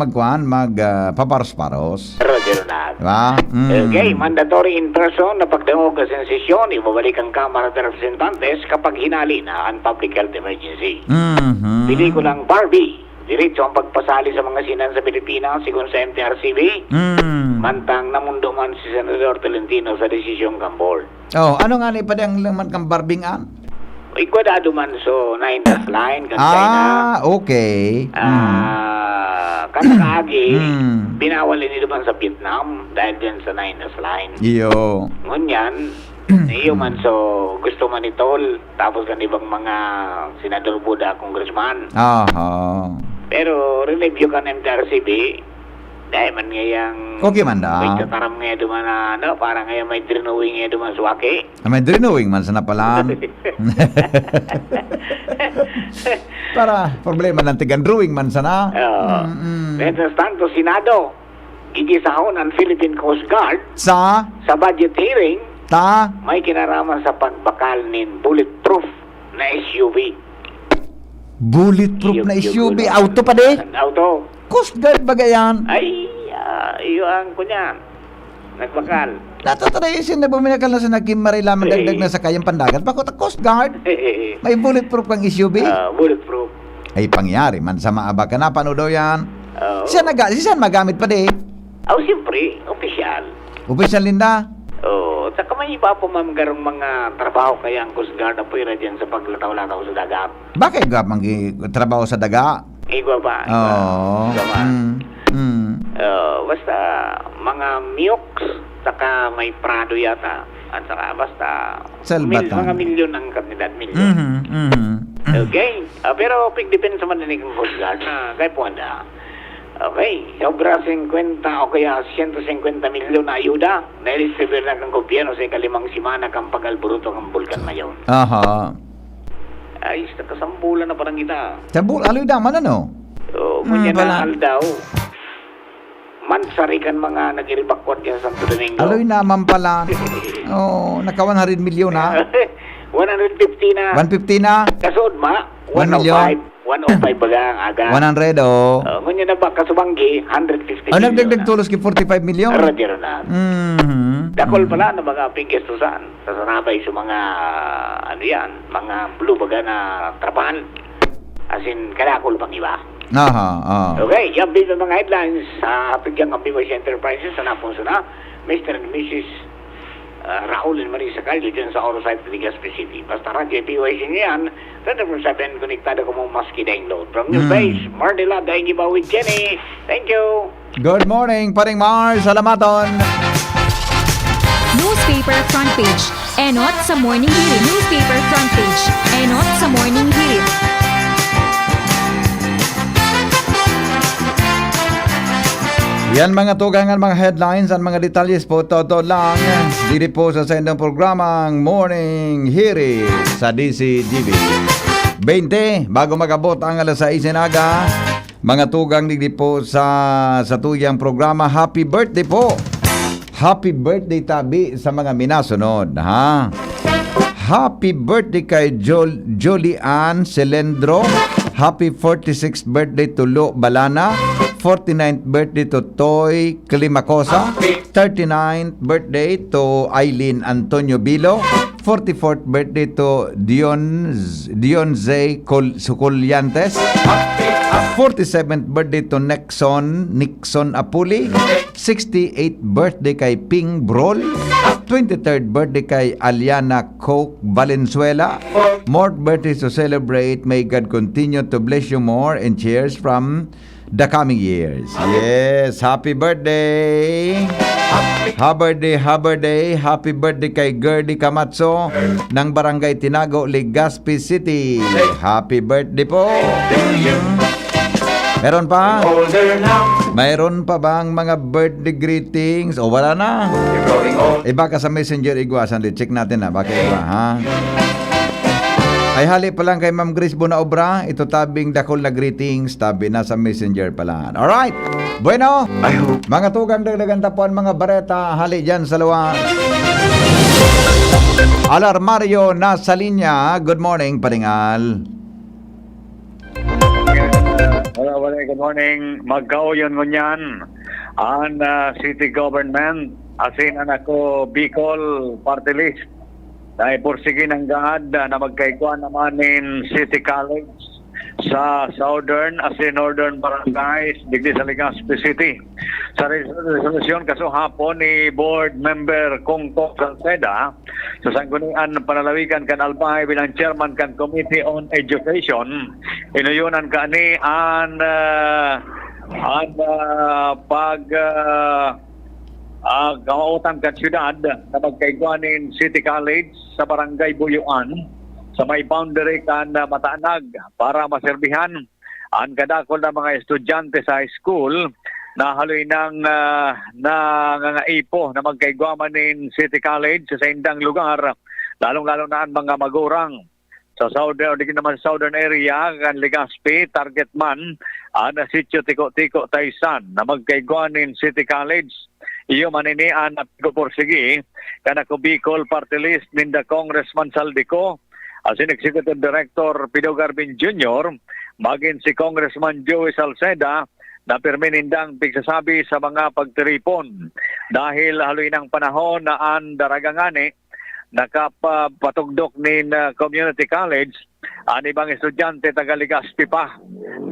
paparos-paros. Roger na. Diba? Okay, mandatory in person na pagdangog sa sesyon, ibabalik ang Kamara de Representantes kapag hinali na ang public health emergency. Pelikulang Barbie. Diretso ang pagpasali sa mga sinan sa Pilipinas sigun sa MTRCB. Mantang namundo man si Senador Tolentino sa desisyong kambol. Ano nga ni padang laman kang barbingan? Igwadado man so 9th line kan China. Okay. Kaagi, binawal ni naman sa Vietnam dahil din sa 9th line. Iyo. Ngunyan, iyo man so gusto man itol tapos kan ibang mga senador Buda, congressman. Pero review kan MTRCB dahil man ngayang okay man da. may tataram ngayon duman na parang ngayon may drenowing ngayon duman suwaki. May drenowing man sa napalaan. Para problema ng tigan drawing man sana. Mientras tanto, Senado, igisahon ang Philippine Coast Guard sa budget hearing may kinaraman sa pagbakal nin bulletproof na SUV. Bulletproof na SUV? Auto pa de? Auto. Coast Guard bagayan? Ay, iyo ang kunyan. Nagbakal. Natatrayasin na buminakal na sa nagkimari lamang dagdag na sa kayang pandagat. Bakit Coast Guard? May bulletproof kang SUV? Bulletproof. Ay pangyari man sa maaba ka na. Paano daw yan? Siya magamit pa de? Siyempre. Opisyal. Opisyal linda? Saka may iba po ma'am garong mga trabaho kaya ang Coast Guard na pwera dyan sa paglataw-lataw sa dagat. Bakit ka trabaho sa daga? Igwa ba? Basta mga miyok, saka may prado yata. At saka basta mga milyon ang kandidat, milyon. Okay. Pero pigdepensa man din ang Coast Guard na kaya po anda. Okay. Sobra 50 o kaya 150 milyon na ayuda na i-distribute na ng gobyerno sa ikalimang simana kang pag-alburuto ng bulkan ngayon. Ay, kasambulan na parang kita. Aloy daman ano? Kunya na aldaw. Mansarikan mga nag-iribakwat dyan sa Santo Domingo. Aloy naman pala. Naka 100 milyon na. 150 na. 150 na. Kasood ma. 1 milyon. 105 bagang aga. 100 Ngunyan na ba kasubanggi 150 milyon. Nagdagdag tulos ki 45 milyon. Roger na. Dakol pala na mga pingestusan sa sanabay sa mga mga blue baga na trapahan. As in, kadakol pang iba. Okay, yan din mga headlines sa Pigyang Ambivage Enterprises sa napunso na Mr. and Mrs. Raul and Marisa Caldo dyan sa Orosite, Ligas City. Basta radyo PYC niyan, 24/7 konektado ko mong maski download. From News Base, Mardela, Daing Iba with Jenny. Thank you. Good morning, Paring Mars. Salamaton. Newspaper front page. Enot sa morning hirit. Newspaper front page. Enot sa morning hirit. Yan mga tugangan, mga headlines, at mga detalles po, todo lang. Dito po sa sendong programang Morning Hearing sa DCDB. 20 bago magabot ang alas 6 naga. Mga tugang digdi po sa tuyang programa. Happy birthday po. Happy birthday tabi sa mga minasunod, ha? Happy birthday kay Jolian Celendro. Happy 46th birthday to Lo Balana. 49th birthday to Toy Climacosa. 39th birthday to Eileen Antonio Bilo. 44th birthday to Dionze Suculyantes. 47th birthday to Nixon Apuli. 68th birthday kay Ping Brol. 23rd birthday kay Aliana Coke Valenzuela. More birthdays to celebrate. May God continue to bless you more, and cheers from the coming years. Yes, happy birthday. Happy birthday kay Gerdy Camacho ng Barangay Tinago, Legazpi City. Happy birthday po. Meron pa? Mayroon pa bang mga birthday greetings? O wala na? Iba ka sa messenger, Igwa. Sandali, check natin na. Bakit iba, ha? Ay hali pa lang kay Ma'am Grace Bunaobra. Ito tabing dakol na greetings. Tabi na sa messenger pala. Alright. Bueno. Mga tugang dagdagan tapuan mga bareta. Hali dyan sa luwa. Alarmario nasa linya. Good morning, Paringal. Good morning. Magkauyon ngunyan ang city government asin ako Bicol Party List. Dahil porsige ng gaad na magkaikuan naman in City College sa Southern asin Northern Barangays digdi sa Legazpi City. Sa resolusyon kaso hapon ni Board Member Kongko Salceda sa sanggunian panalawigan kan Albay bilang Chairman kan Committee on Education, inuyunan kani ang kautan kan syudad na magkaiguanin City College sa Barangay Buyuan sa may boundary kan Mataanag para maserbihan ang kadakol na mga estudyante sa high school na haloy ng nangangaipo na magkaiguamanin City College sa indang lugar, lalong-lalo na ang mga magurang. Sa southern, o di naman sa southern area, kan Legazpi, target man, ang sitio Tiko-Tiko, Taysan, na magkaiguanin City College. Iyo maninian at porsigi, kanako Bicol Party List, ninda Congressman Saldico, asin Executive Director Pido Garbin Jr., maging si Congressman Joey Salceda, na perminindang pigsasabi sa mga pagtiripon. Dahil haloy ng panahon na ang daragangani, nakapatugdok ni community college, ang ibang estudyante taga Legazpi pa.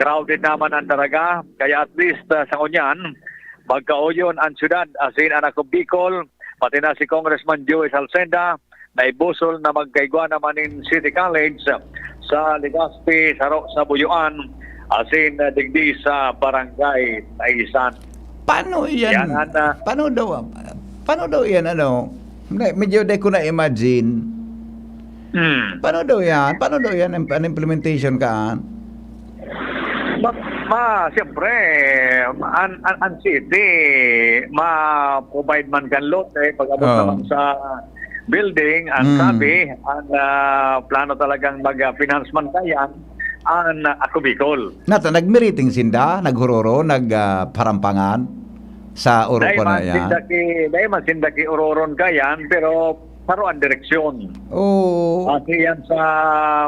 Crowded naman ang daraga, kaya at least sa kunyan, magkauyon ang syudad asin anak ko Bicol, pati na si Congressman Joey Salceda, na ibusol na magkaigwa naman in City College sa Legazpi, sa Buyuan, asin digdi sa Barangay Taysan. Paano yan? Paano daw yan, ano? Medyo di ko na-imagine. Paano daw yan? Ang implementation ka? Siyempre, ang city, ma-provide man kan lote, pag-abot naman sa building, ang sabi, ang plano talagang mag-finance man kayan, ang ako Bicol. Nag-meeting sinda, naghuroro, nagparampangan sa Oropo na yan. Dahil masindaki Ororon kayan, pero paro ang direksyon. Kasi yan sa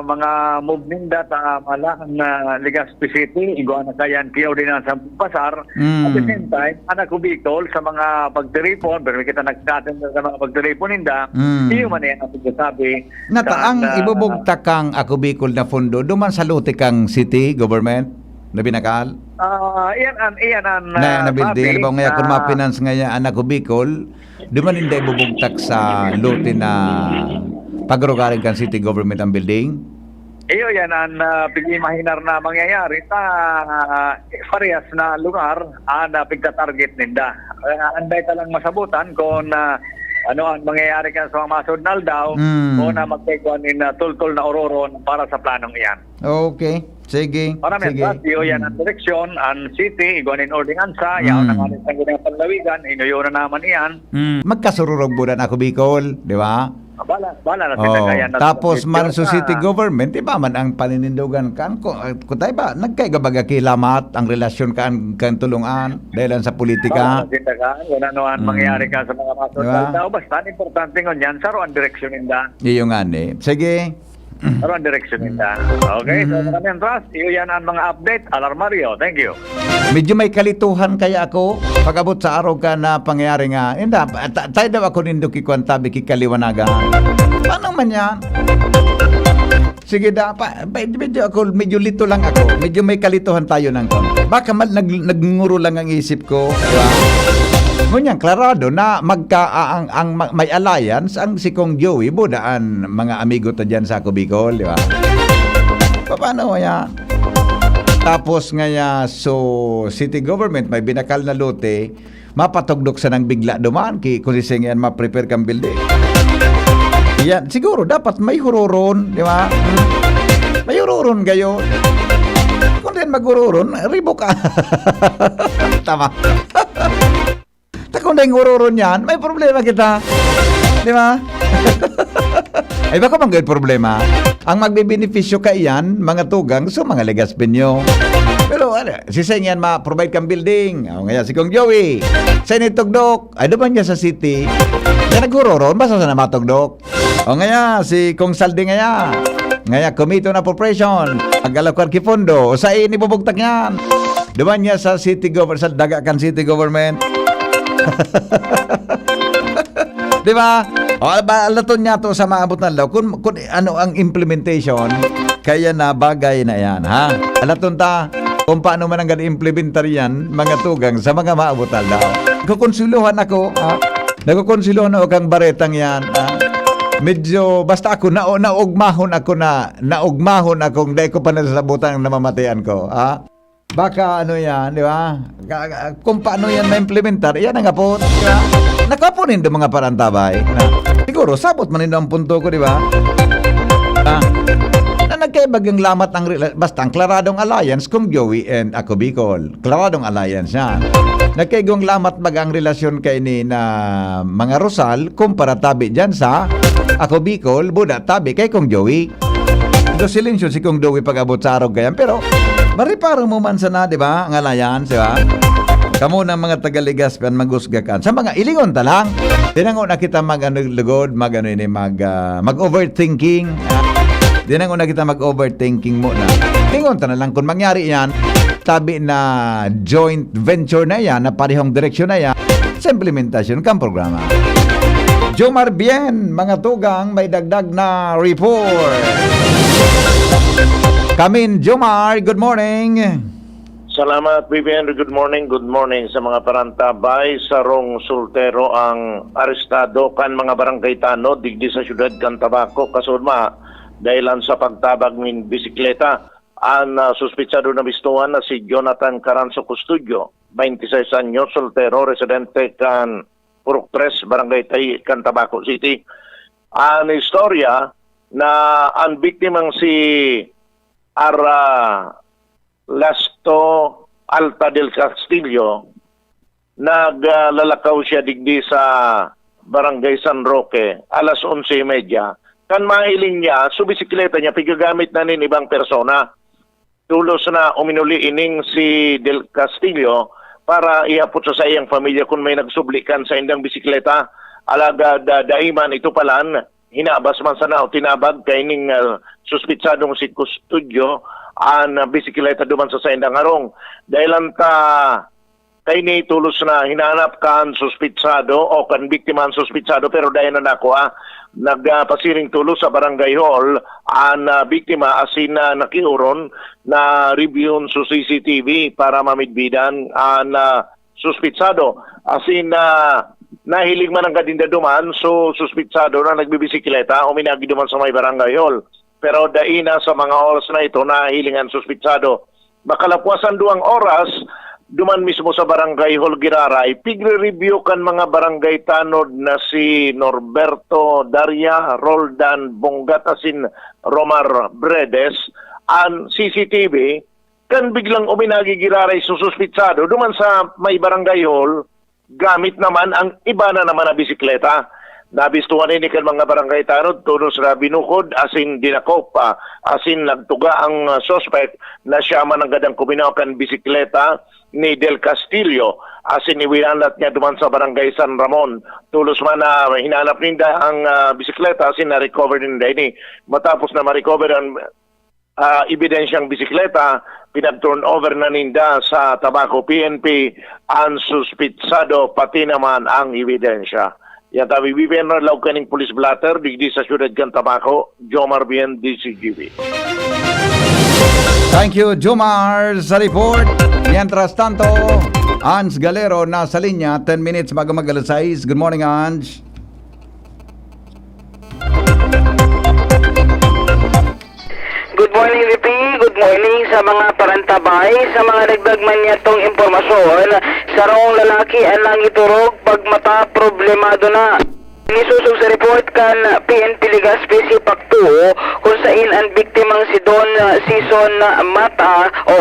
mga move ninda ta malaan na Legazpi City, igwa na kayan kiyaw din sa pasar. At the same time, anak ko Bicol sa mga pagtiripon, pero kita nagkatin sa mga pagtiripon ninda, iyo man yan ang pagsasabi. Ang ibubugtak kang ako Bicol na fondo, duman sa luti kang city government na binakal? Iyan ang nabildi, halimbawa ngayon kung ma-finance ngayon anak ko Bicol, di man hindi bubugtak sa luti na pagrugaring kan city government ang building? Iyo yan ang pag-imahinar na mangyayari sa parehas na lugar ang pagka-target ninda. Anday talang masabutan kung ano ang mangyayari kan sa mga masudnal daw o na magkaiguanin na tultol na ororon para sa planong iyan. Okay. Sige. Maraming iyo yan ang direksyon, ang city, iguanin ordinansa, yaon na nga sa ginang panlawigan, inuyo na naman iyan. Magkasururog budan ako Bicol, di ba? Bala na sinagayan. Tapos man sa city government, iba man ang paninindugan kan ko tayo ba nagkaigabaga kilamat ang relasyon kan tulungan dahil sa politika. Wala naman mangyari ka sa mga masod Diba? tao. Basta ang importante ngon yan, saro ang direksyon ninda. Iyo nga ni. Sige. Saro ang direksyon ninda. Okay, so maraming trust. Iyo yan ang mga update. Alarmario, thank you. Medyo may kalituhan kaya ako pagabot sa araw ka na pangyayari nga. Inda, tayo daw ako nindo kikuan tabi kikaliwanagan. Paano man yan? Sige da, medyo lito lang ako. Medyo may kalituhan tayo ng kon. Baka nagnguro lang ang isip ko. Diba? Ngunyan, klarado na may alliance ang si Kong Joey, budaan mga amigo ta dyan sa Bicol, di ba? Paano yan? Tapos ngaya, so city government may binakal na lote, mapatugdok sa nang bigla dumaan, kung sisingyan ma-prepare kang building. Yan, siguro dapat may huroron, di ba? May huroron kayo. Kung din maghuroron, ribo ka. Tama. Kung din huroron yan, may problema kita. Di ba? Ay baka bang problema? Ang magbibenepisyo ka iyan, mga tugang, so mga legaspin nyo. Pero sisingyan ma-provide kang building. O ngayon, si Kong Joey, sa initugdok, ay doon niya sa city. Kaya naghuroron, basta sa namatugdok. O ngayon, si Kong Saldi ngayon, Committee on Appropriation, agalakwar kipondo, o sa inibubugtak yan. Doon niya sa city government, sa dagakan city government. Di ba? O, alaton niya to sa maabot ng law. Kung ano ang implementation, kaya na bagay na yan, ha? Alaton ta, kung paano man ang implementar yan, mga tugang sa mga maabot ng law. Kukonsiluhan ako, ha? Nagkukonsiluhan ako kang baretang yan, ha? Medyo, basta ako, naugmahon akong dahil ko pa nasasabutan ang namamatayan ko, ha? Baka ano yan, di ba? Kung paano yan ma-implementar, yan ang apot. Nakapunin doon mga parantabay. Siguro, sabot man ang punto ko, di ba? Na nagkaibagang lamat ang basta ang klaradong alliance kung Joey and Ako Bicol. Klaradong alliance yan. Nagkaigong lamat bagang relasyon kay ni na mga Rosal kumpara tabi dyan sa Ako Bicol, buda tabi kay kung Joey. Do silensyo si kung Joey pag-abot sa araw gayan, pero mariparo mo man sana, di ba? Ang alliance, di ba? Kamu ng mga tagaligaspan magusgakan. Sa mga ilingon ta lang. Dinangon na kita mag-lugod, mag-overthinking. Dinangon na kita mag-overthinking mo na. Lingon ta na lang kung mangyari yan, tabi na joint venture na yan, na parehong direksyon na yan, sa implementasyon kang programa. Jomar Bien, mga tugang, may dagdag na report. Kamin Jomar, good morning. Salamat, Vivian. Good morning sa mga parantabay. Sarong Soltero ang arestado kan mga barangay tanod digdi sa syudad kan Tabaco kasudma dahilan sa pagtabag ng bisikleta. Ang suspitsado na bistuhan na si Jonathan Caranzo Custodio, 26 anyos, soltero, residente kan Purok 3, barangay Tay, kan Tabaco City. Ang istorya na ang biktimang si Lasto Alta del Castillo, naglalakaw siya digdi sa Barangay San Roque, alas 11:30. Kan mahiling niya, subisikleta niya, pigagamit na nin ibang persona. Tulos na uminuli ining si Del Castillo para iapot sa iyang pamilya kung may nagsublikan sa indang bisikleta. Alaga daiman ito palan, hinabas man sana o tinabag kay ning suspitsadong si Custodio ang bisikleta duman sa indang harong. Dahilan ta kay ni tulos na hinanap kan suspitsado o kan biktima ang suspitsado, pero dahil na nakuha nagpasiring tulos sa barangay hall ang biktima asin na nakiuron na review sa CCTV para mamidbidan ang suspitsado asin na nahilig man ang kadinda duman, so suspitsado na nagbibisikleta uminagi duman sa may barangay hall. Pero daina sa mga oras na ito, nahilingan suspitsado. Makalapwasan 2 oras, duman mismo sa barangay Hall Giraray, pigre-review kan mga barangay tanod na si Norberto Daria, Roldan Bongat, asin Romar Bredes, ang CCTV, kan biglang uminagi Giraray sususpitsado, duman sa may barangay hall, gamit naman ang iba na naman na bisikleta. nabistuhan ini kan mga barangay tanod tunos na binukod asin dinakop asin nagtuga ang suspect na siya man ang gadang kuminaw kan bisikleta ni Del Castillo asin iwinanat niya duman sa barangay San Ramon tulos man na hinanap ninda ang bisikleta asin na-recover ninda ini matapos na ma-recover ang ebidensyang bisikleta pinag-turn over na ninda sa Tabaco PNP ang suspitsado pati naman ang ebidensya. Yan tabi BPN law kaning police blatter digdi sa syudad kan Tabaco, Jomar Bien, DCGB. Thank you, Jomar, sa report. Mientras tanto, Ans Galero nasa linya, 10 minutes bago mag-alas 6. Good morning, Ans. Good morning, VP. Good morning sa mga parantabay, sa mga nagdagman niya tong impormasyon. Sarong lalaki ang lang iturog pag mata problemado na. Nisusog sa report kan PNP Legazpi Sipak 2 kung saan ang biktimang si Don Season Mata o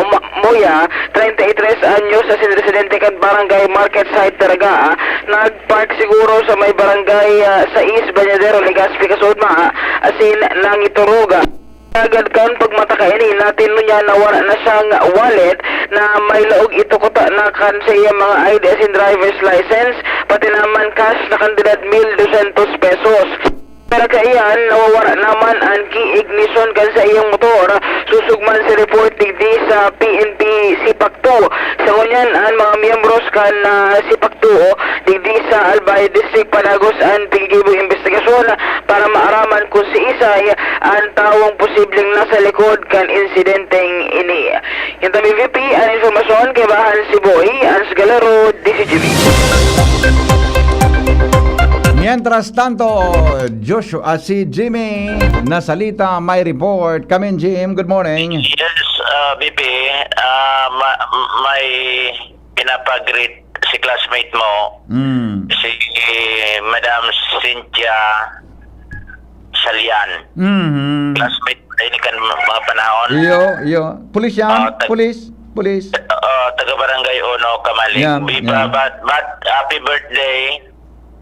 Moya, 33 anyos, sa residente kan Barangay Market Site Taraga, nagpark siguro sa may barangay sa East Bañadero Legazpi Kasudma, asin lang ituruga. Agad kan pagmatakaini natin niya na wala na siyang wallet na may laog ito kuta na kan sa iyang mga IDs and driver's license pati naman cash na kandidat 1,200 pesos. Pero kaiyan, nawawara naman ang key ignition kan sa iyong motor. Susugman sa report digdi sa PNP Sipak 2. Sa kunyan, ang mga miyembros kan Sipak 2 digdi sa Albay District Panagos ang pigigibo investigasyon para maaraman kung si Isay ang tawong posibleng nasa likod kan insidenteng ini. Yung tabi VP, ang informasyon kay Bahan si Boy, Ans Galero, DCGB. Mientras tanto, Joshua, si Jimmy nasalita, may report. Come in, Jim. Good morning. Yes, BP, may pinapag-greet si classmate mo, si Madam Cynthia Salian. Classmate ini kan mga panahon. Iyo. Pulis yan? Pulis. Taga-barangay Uno, Kamalig. Yan. But happy birthday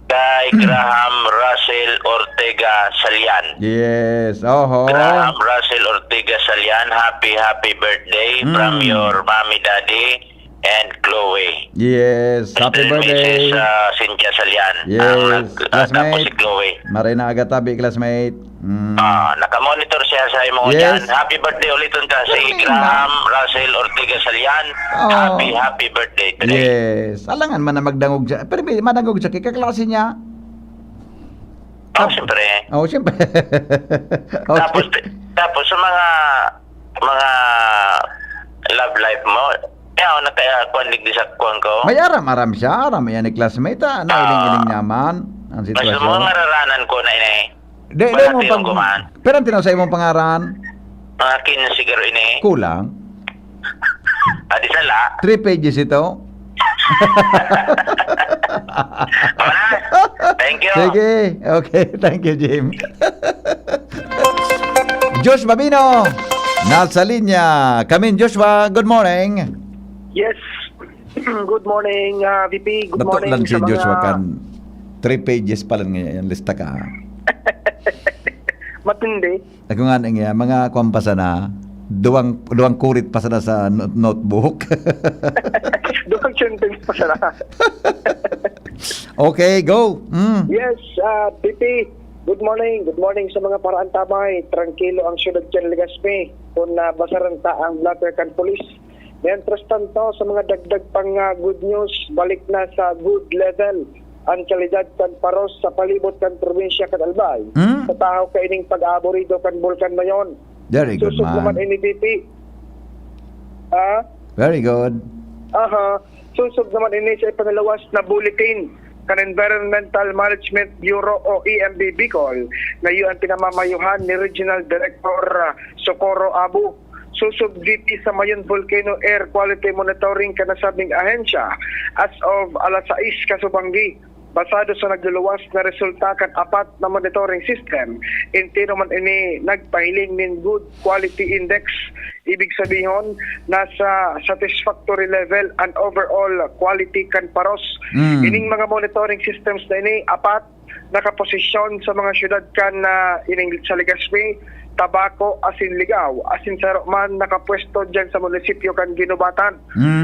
kay Graham Russell Ortega Salian. Yes. Graham Russell Ortega Salian, happy birthday from your mommy, daddy, and Chloe. Yes. Happy birthday. Mrs. Cynthia Salian. Yes. Tapos Classmate. si Chloe. Maray na agad tabi, classmate. Nakamonitor siya sa imong Yes. dyan. Happy birthday ulit ka si Graham Russell Ortega Salian. Happy birthday today. Yes. Alangan man na magdangog siya. Pero may madangog siya. Kaklase niya. Siyempre. Siyempre. Tapos sa mga love life mo, na kaya kuandig di sa kuwan ko. May aram siya. Aram yan ni classmate. Nailing-iling naman ang Mas sitwasyon. mga ngaranan ko na ini. Pero ang tinaw sa imong pangaran? Mga 15 siguro ini. Kulang. Di sala. 3 pages ito. Thank you. Sige. Okay. Thank you, Jim. Josh Babino, nasa linya. Kamin, Joshua. Good morning. Yes. Good morning, VP. Good morning lang si sa mga... Joshua kan 3 pages pa lang ngayon. Lista ka. Matindi. Ako nga nga, mga kwampasa na, duwang kurit pa sana sa notebook. Duwang sentence pa sana. Okay, go. Yes, VP. Good morning. Good morning sa mga paraan tabay. Tranquilo ang syudad dyan, Legazpi. Kung basaran ta ang blatter kan police. Mientras tanto, sa mga dagdag pang good news, balik na sa good level ang kalidad kan paros sa palibot kan probinsya kan Albay. Sa tao kaining pag-aborido kan Bulkan Mayon. Very good, Susog man. naman ini, VP. Very good. Susog naman ini sa ipangalawas na bulletin kan Environmental Management Bureau o EMB Bicol na yun ang pinamamayuhan ni Regional Director Socorro Abu. Susog VP sa Mayon Volcano Air Quality Monitoring kanasabing ahensya as of alas 6 kasubanggi. Basado sa nagluluwas na resulta kan apat na monitoring system, intino man ini nagpahiling min good quality index. Ibig sabihin, nasa satisfactory level and overall quality kan paros. Ining mga monitoring systems na ini, apat, nakaposisyon sa mga syudad kan na sa Legazpi, tabako, asin ligaw, asin saro man nakapwesto dyan sa munisipyo kan Ginubatan.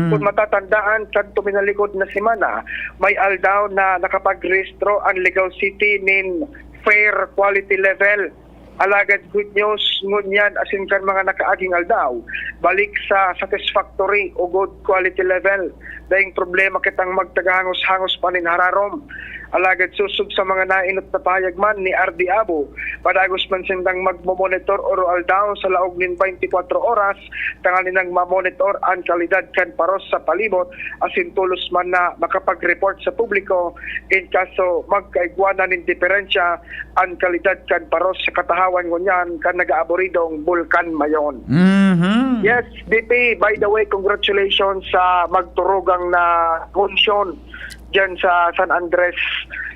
Kung matatandaan, kan tuminalikod na semana, may aldaw na nakapag-rehistro ang Ligaw City nin fair quality level. Alagad good news ngunyan asin kan mga nakaaging aldaw balik sa satisfactory o good quality level dahil problema kitang magtagahangos-hangos pa nin hararom. Alagad susub sa mga nainot na pahayagman ni RD Abo padagos man sindang magmomonitor oro aldaw sa laog nin 24 oras tangali nang mamonitor ang kalidad kan paros sa palibot asin tulos man na makapag-report sa publiko in kaso magkaigwanan nin diferensya ang kalidad kan paros sa katahawan ngunyan kan nag-aaboridong Bulkan Mayon. Yes, DP, by the way, congratulations sa magturugang na function dyan sa San Andres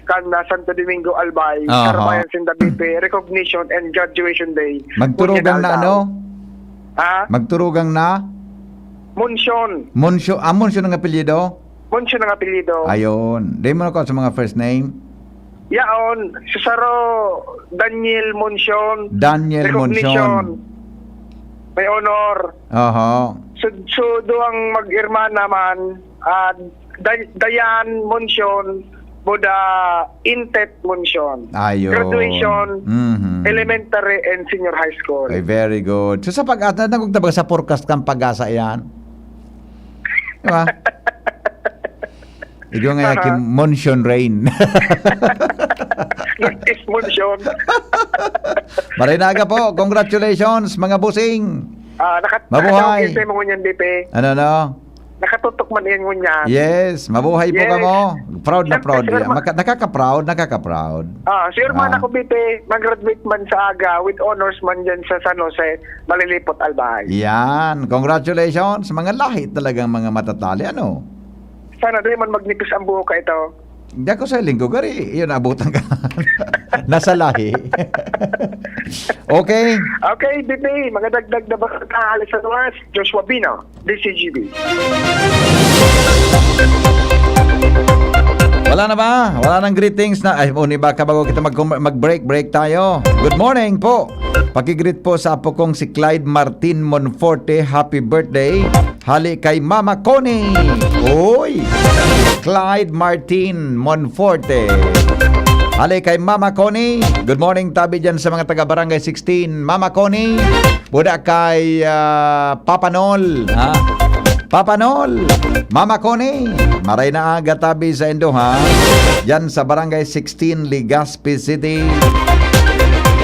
kan Santo Domingo Albay, Carbayan Sinda BP, recognition and graduation day. Magturugang na ano? Ha? Magturugang na? Munsyon. Munsyo ang apelyido? Munsyon ang apelyido. Ayun. Di mo na ko sa mga first name? Yaon, Cesaro Daniel Munsyon. Daniel recognition. Munsyon. May honor. So doang mag-irma naman, Dayan Munsyon, Buda Intet Munsyon. Ayun. Graduation, elementary and senior high school. Okay, very good. So sa pag-asa, nagugtabag sa forecast kang pag-asa yan? Diba? Ito nga yakin monsoon rain. Northeast Munsyon. Marinaga po, congratulations mga busing. Mabuhay. Nakatutok mo ngunyan, DP. Ano? Nakatutok man yan ngunyan. Yes, mabuhay po Yes. ka mo. Proud na Siyempre, proud. sir, Nakaka-proud. Sir man ako, BP, mag-graduate man sa aga with honors man dyan sa San Jose, Malilipot, Albay. Yan, congratulations. Mga lahi talagang mga matatali. Ano? Sana rin man magnipis ang buho ka ito. Hindi ako sa linggo, gari. Yun, abutan ka. Nasa lahi. Okay. Okay, BP, mga dagdag na ba kaalis sa tuwas? Joshua Bino, DCGB. Wala na ba? Wala nang greetings na. Ay, muni ba bago kita mag-break tayo? Good morning po. Pakigreet po sa apo kong si Clyde Martin Monforte. Happy birthday. Hali kay Mama Connie. Oy! Clyde Martin Monforte. Hali kay Mama Connie. Good morning tabi dyan sa mga taga Barangay 16. Mama Connie. Buda kay Papa Nol. Ha? Papa Nol. Mama Connie. Maray na aga tabi sa Indo ha. Yan sa Barangay 16 Legazpi City.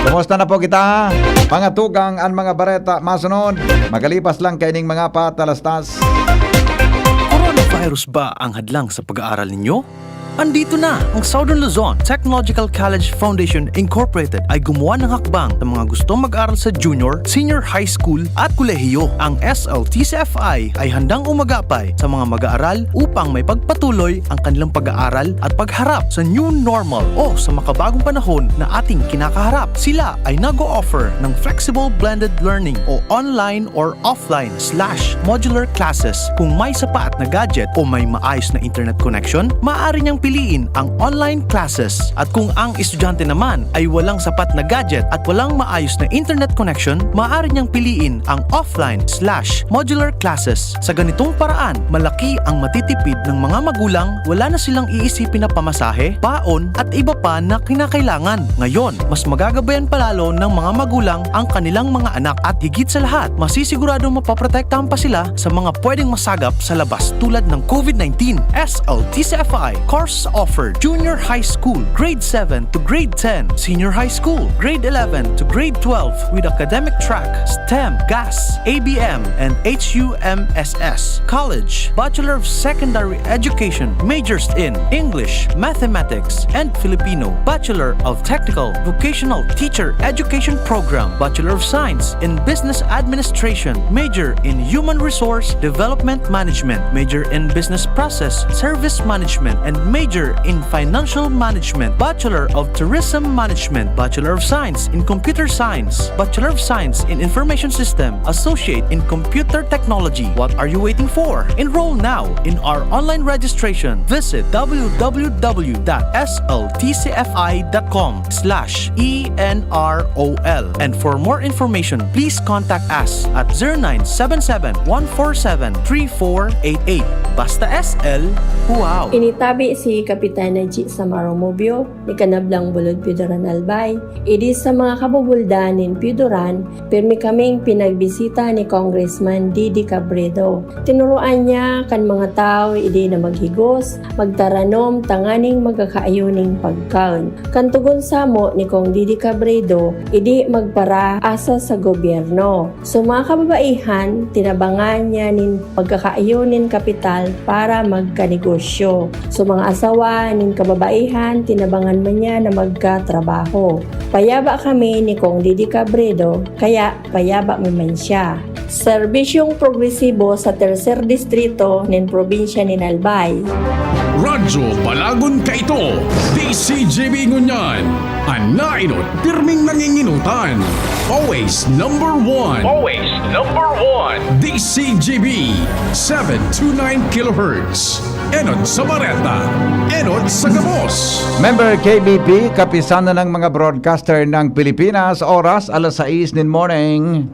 Kumusta na po kita? Mga tugang ang mga bareta masunod. Magalipas lang kaining mga patalastas. Coronavirus ba ang hadlang sa pag-aaral ninyo? Andito na ang Southern Luzon Technological College Foundation Incorporated ay gumawa ng hakbang sa mga gustong mag-aral sa junior, senior high school at kolehiyo. Ang SLTCFI ay handang umagapay sa mga mag-aaral upang may pagpatuloy ang kanilang pag-aaral at pagharap sa new normal o sa makabagong panahon na ating kinakaharap. Sila ay nag-o-offer ng flexible blended learning o online or offline/modular classes. Kung may sapat na gadget o may maayos na internet connection, maaari niyang piliin ang online classes. At kung ang estudyante naman ay walang sapat na gadget at walang maayos na internet connection, maaari niyang piliin ang offline/modular classes. Sa ganitong paraan, malaki ang matitipid ng mga magulang, wala na silang iisipin na pamasahe, baon at iba pa na kinakailangan. Ngayon, mas magagabayan palalo ng mga magulang ang kanilang mga anak at higit sa lahat, masisiguradong mapaprotektahan pa sila sa mga pwedeng masagap sa labas tulad ng COVID-19. SLTCFI course offered junior high school, grade 7 to grade 10, senior high school, grade 11 to grade 12 with academic track, STEM, GAS, ABM, and HUMSS. College, Bachelor of Secondary Education, majors in English, Mathematics, and Filipino. Bachelor of Technical Vocational Teacher Education Program, Bachelor of Science in Business Administration, major in Human Resource Development Management, major in Business Process Service Management, and major Major in Financial Management, Bachelor of Tourism Management, Bachelor of Science in Computer Science, Bachelor of Science in Information System, Associate in Computer Technology. What are you waiting for? Enroll now in our online registration. Visit www.sltcfi.com/ENROL. And for more information, please contact us at 0977-147-3488. Basta SL, wow! Initabi si Kapitana G. Samaro Mobio, ni Kanablang Bulod Pidoran Albay. Idi sa mga kabubuldan nin Pidoran, pirmi kaming pinagbisita ni Congressman Didi Cabredo. Tinuruan niya kan mga tao idi na maghigos, magtaranom, tanganing magkakaayuning pagkaon. Kantugon samo ni Kong Didi Cabredo, idi magpara asa sa gobyerno. So mga kababaihan, tinabangan niya nin pagkakaayunin kapital para magkanegosyo. So mga asawa nin kababaihan, tinabangan man niya na magkatrabaho. Payaba kami ni Kong Didi Cabredo, kaya payaba man siya. Serbisyong progresibo sa tercer distrito nin probinsya ni Albay. Radyo Balagon ka ito, DCGB Ngunyan, anainot, pirming nanginginutan. Always number one. Always number one. DCGB, 729 kHz. Enot sa Bareta, Enot sa Gabos. Member KBP, kapisanan ng mga broadcaster ng Pilipinas, oras alas 6 ng morning.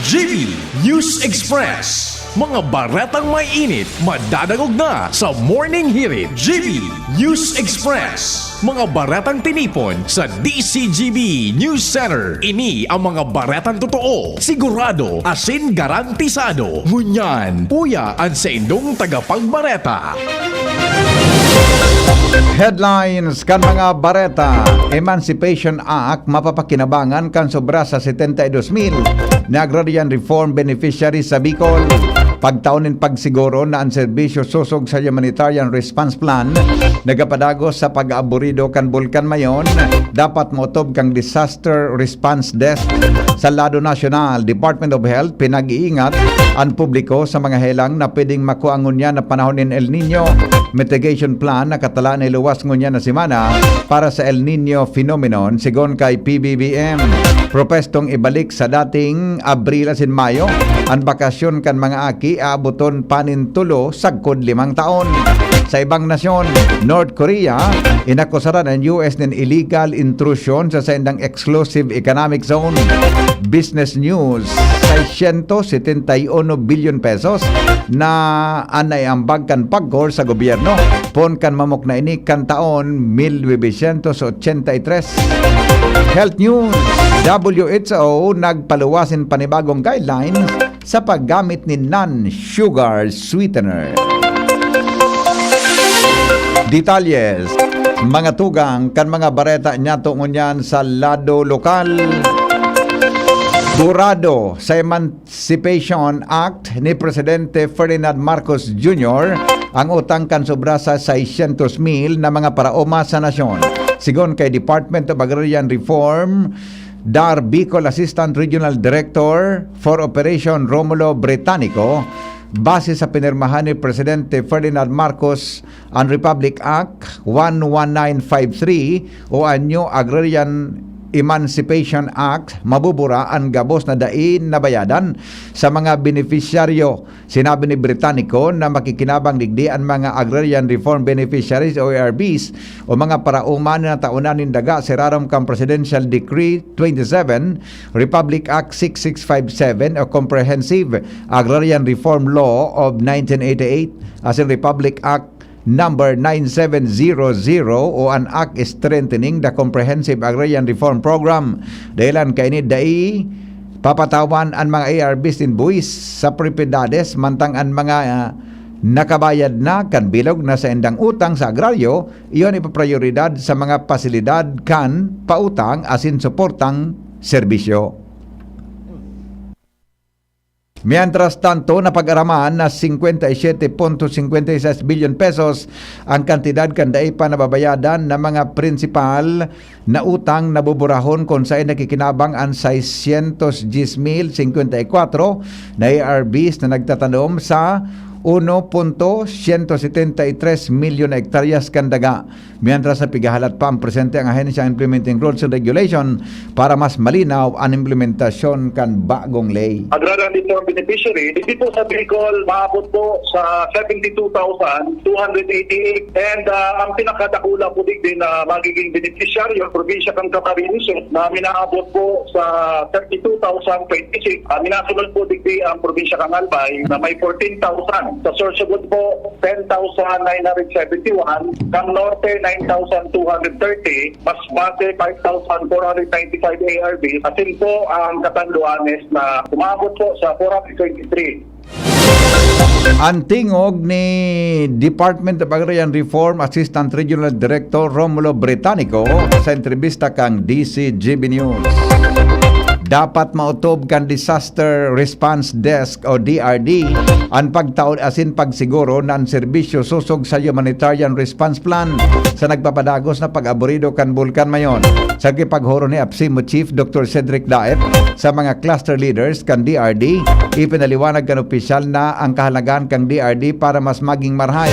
GB News Express. Mga baretang may init, madadagog na sa Morning Hirit. GB News Express. Mga baretang tinipon sa DCGB News Center. Ini ang mga baretang totoo, sigurado, asin garantisado. Ngunyan, puya ang sa indong tagapagbareta. Headlines kan mga bareta. Emancipation Act mapapakinabangan kan sobra sa 72,000 na agrarian reform beneficiaries sa Bicol. Pagtaunin pagsiguro na ang serbisyo susog sa humanitarian response plan nagapadagos sa pag-aaburido kan Bulkan Mayon, dapat motob kang disaster response desk sa lado nasyonal. Department of Health pinag-iingat ang publiko sa mga helang na pwedeng makuangon niya na panahon in El Nino. Mitigation plan na katala na iluwas ngunya na simana para sa El Nino phenomenon sigon kay PBBM. Propestong ibalik sa dating Abril sin Mayo ang bakasyon kan mga aki aabuton panintulo sagkod 5 taon. Sa ibang nasyon, North Korea, inakusaran ng US ng illegal intrusion sa sendang exclusive economic zone. Business News, 671 billion pesos na anay ambag kan pagkor sa gobyerno. Pon kan mamok na ini kan taon 1983. Health News, WHO nagpaluwasin panibagong guidelines sa paggamit ni non-sugar sweetener. Detalyes, mga tugang kan mga bareta niya tungunyan sa lado lokal. Burado sa Emancipation Act ni Presidente Ferdinand Marcos Jr. ang utang kan sobra sa 600,000 na mga paraoma sa nasyon. Sigon kay Department of Agrarian Reform, DAR Bicol Assistant Regional Director for Operation Romulo Britannico, base sa pinirmahan ni Presidente Ferdinand Marcos ang Republic Act 11953 o Anyo Agrarian Emancipation Act, mabubura ang gabos na dain na bayadan sa mga beneficiaryo. Sinabi ni Britannico na makikinabang digdi ang mga Agrarian Reform Beneficiaries o ARBs o mga parauman na taunan ng daga siraram kang Presidential Decree 27, Republic Act 6657 o Comprehensive Agrarian Reform Law of 1988 as in Republic Act Number 9700 o an act strengthening the Comprehensive Agrarian Reform Program. Dahilan kainid dai papatawan ang mga ARBs din buwis sa propiedades mantang ang mga nakabayad na kan bilog na sa endang utang sa agraryo, iyon ipaprioridad sa mga pasilidad kan pautang asin suportang serbisyo. Mientras tanto, napag-araman na 57.56 billion pesos ang kantidad kanday pa nababayadan ng mga prinsipal na utang na buburahon kung saan nakikinabang ang 610,054 na ARBs na nagtatanom sa 1.173 milyon na hektaryas kan daga. Mientras sa pigahalat pa ang presente ang ahensya implementing rules and regulation para mas malinaw ang implementasyon kan bagong ley. Agrarian Reform Beneficiary, hindi po sa Bicol maabot po sa 72,288 and ang pinakadakula po din na magiging beneficiary yung probinsya kang Camarines na minaabot po sa 32,026. Minasunod po digdi ang probinsya kang Albay na may 14,000. Sa Sorsogon po 10,971. Kang Norte 9,230. Masbate 5,495 ARV. Asin po ang Catanduanes na umabot po sa 423. Ang tingog ni Department of Agrarian Reform Assistant Regional Director Romulo Britannico sa entrevista kang DCGB News. Dapat mautob kan Disaster Response Desk o DRD ang pagtaod asin pagsiguro na ang serbisyo susog sa Humanitarian Response Plan sa nagpapadagos na pag-aborido kan bulkan mayon. Sa kipaghuro ni APSIMO Chief Dr. Cedric Daep sa mga cluster leaders kan DRD, ipinaliwanag kan opisyal na ang kahalagaan kang DRD para mas maging marhay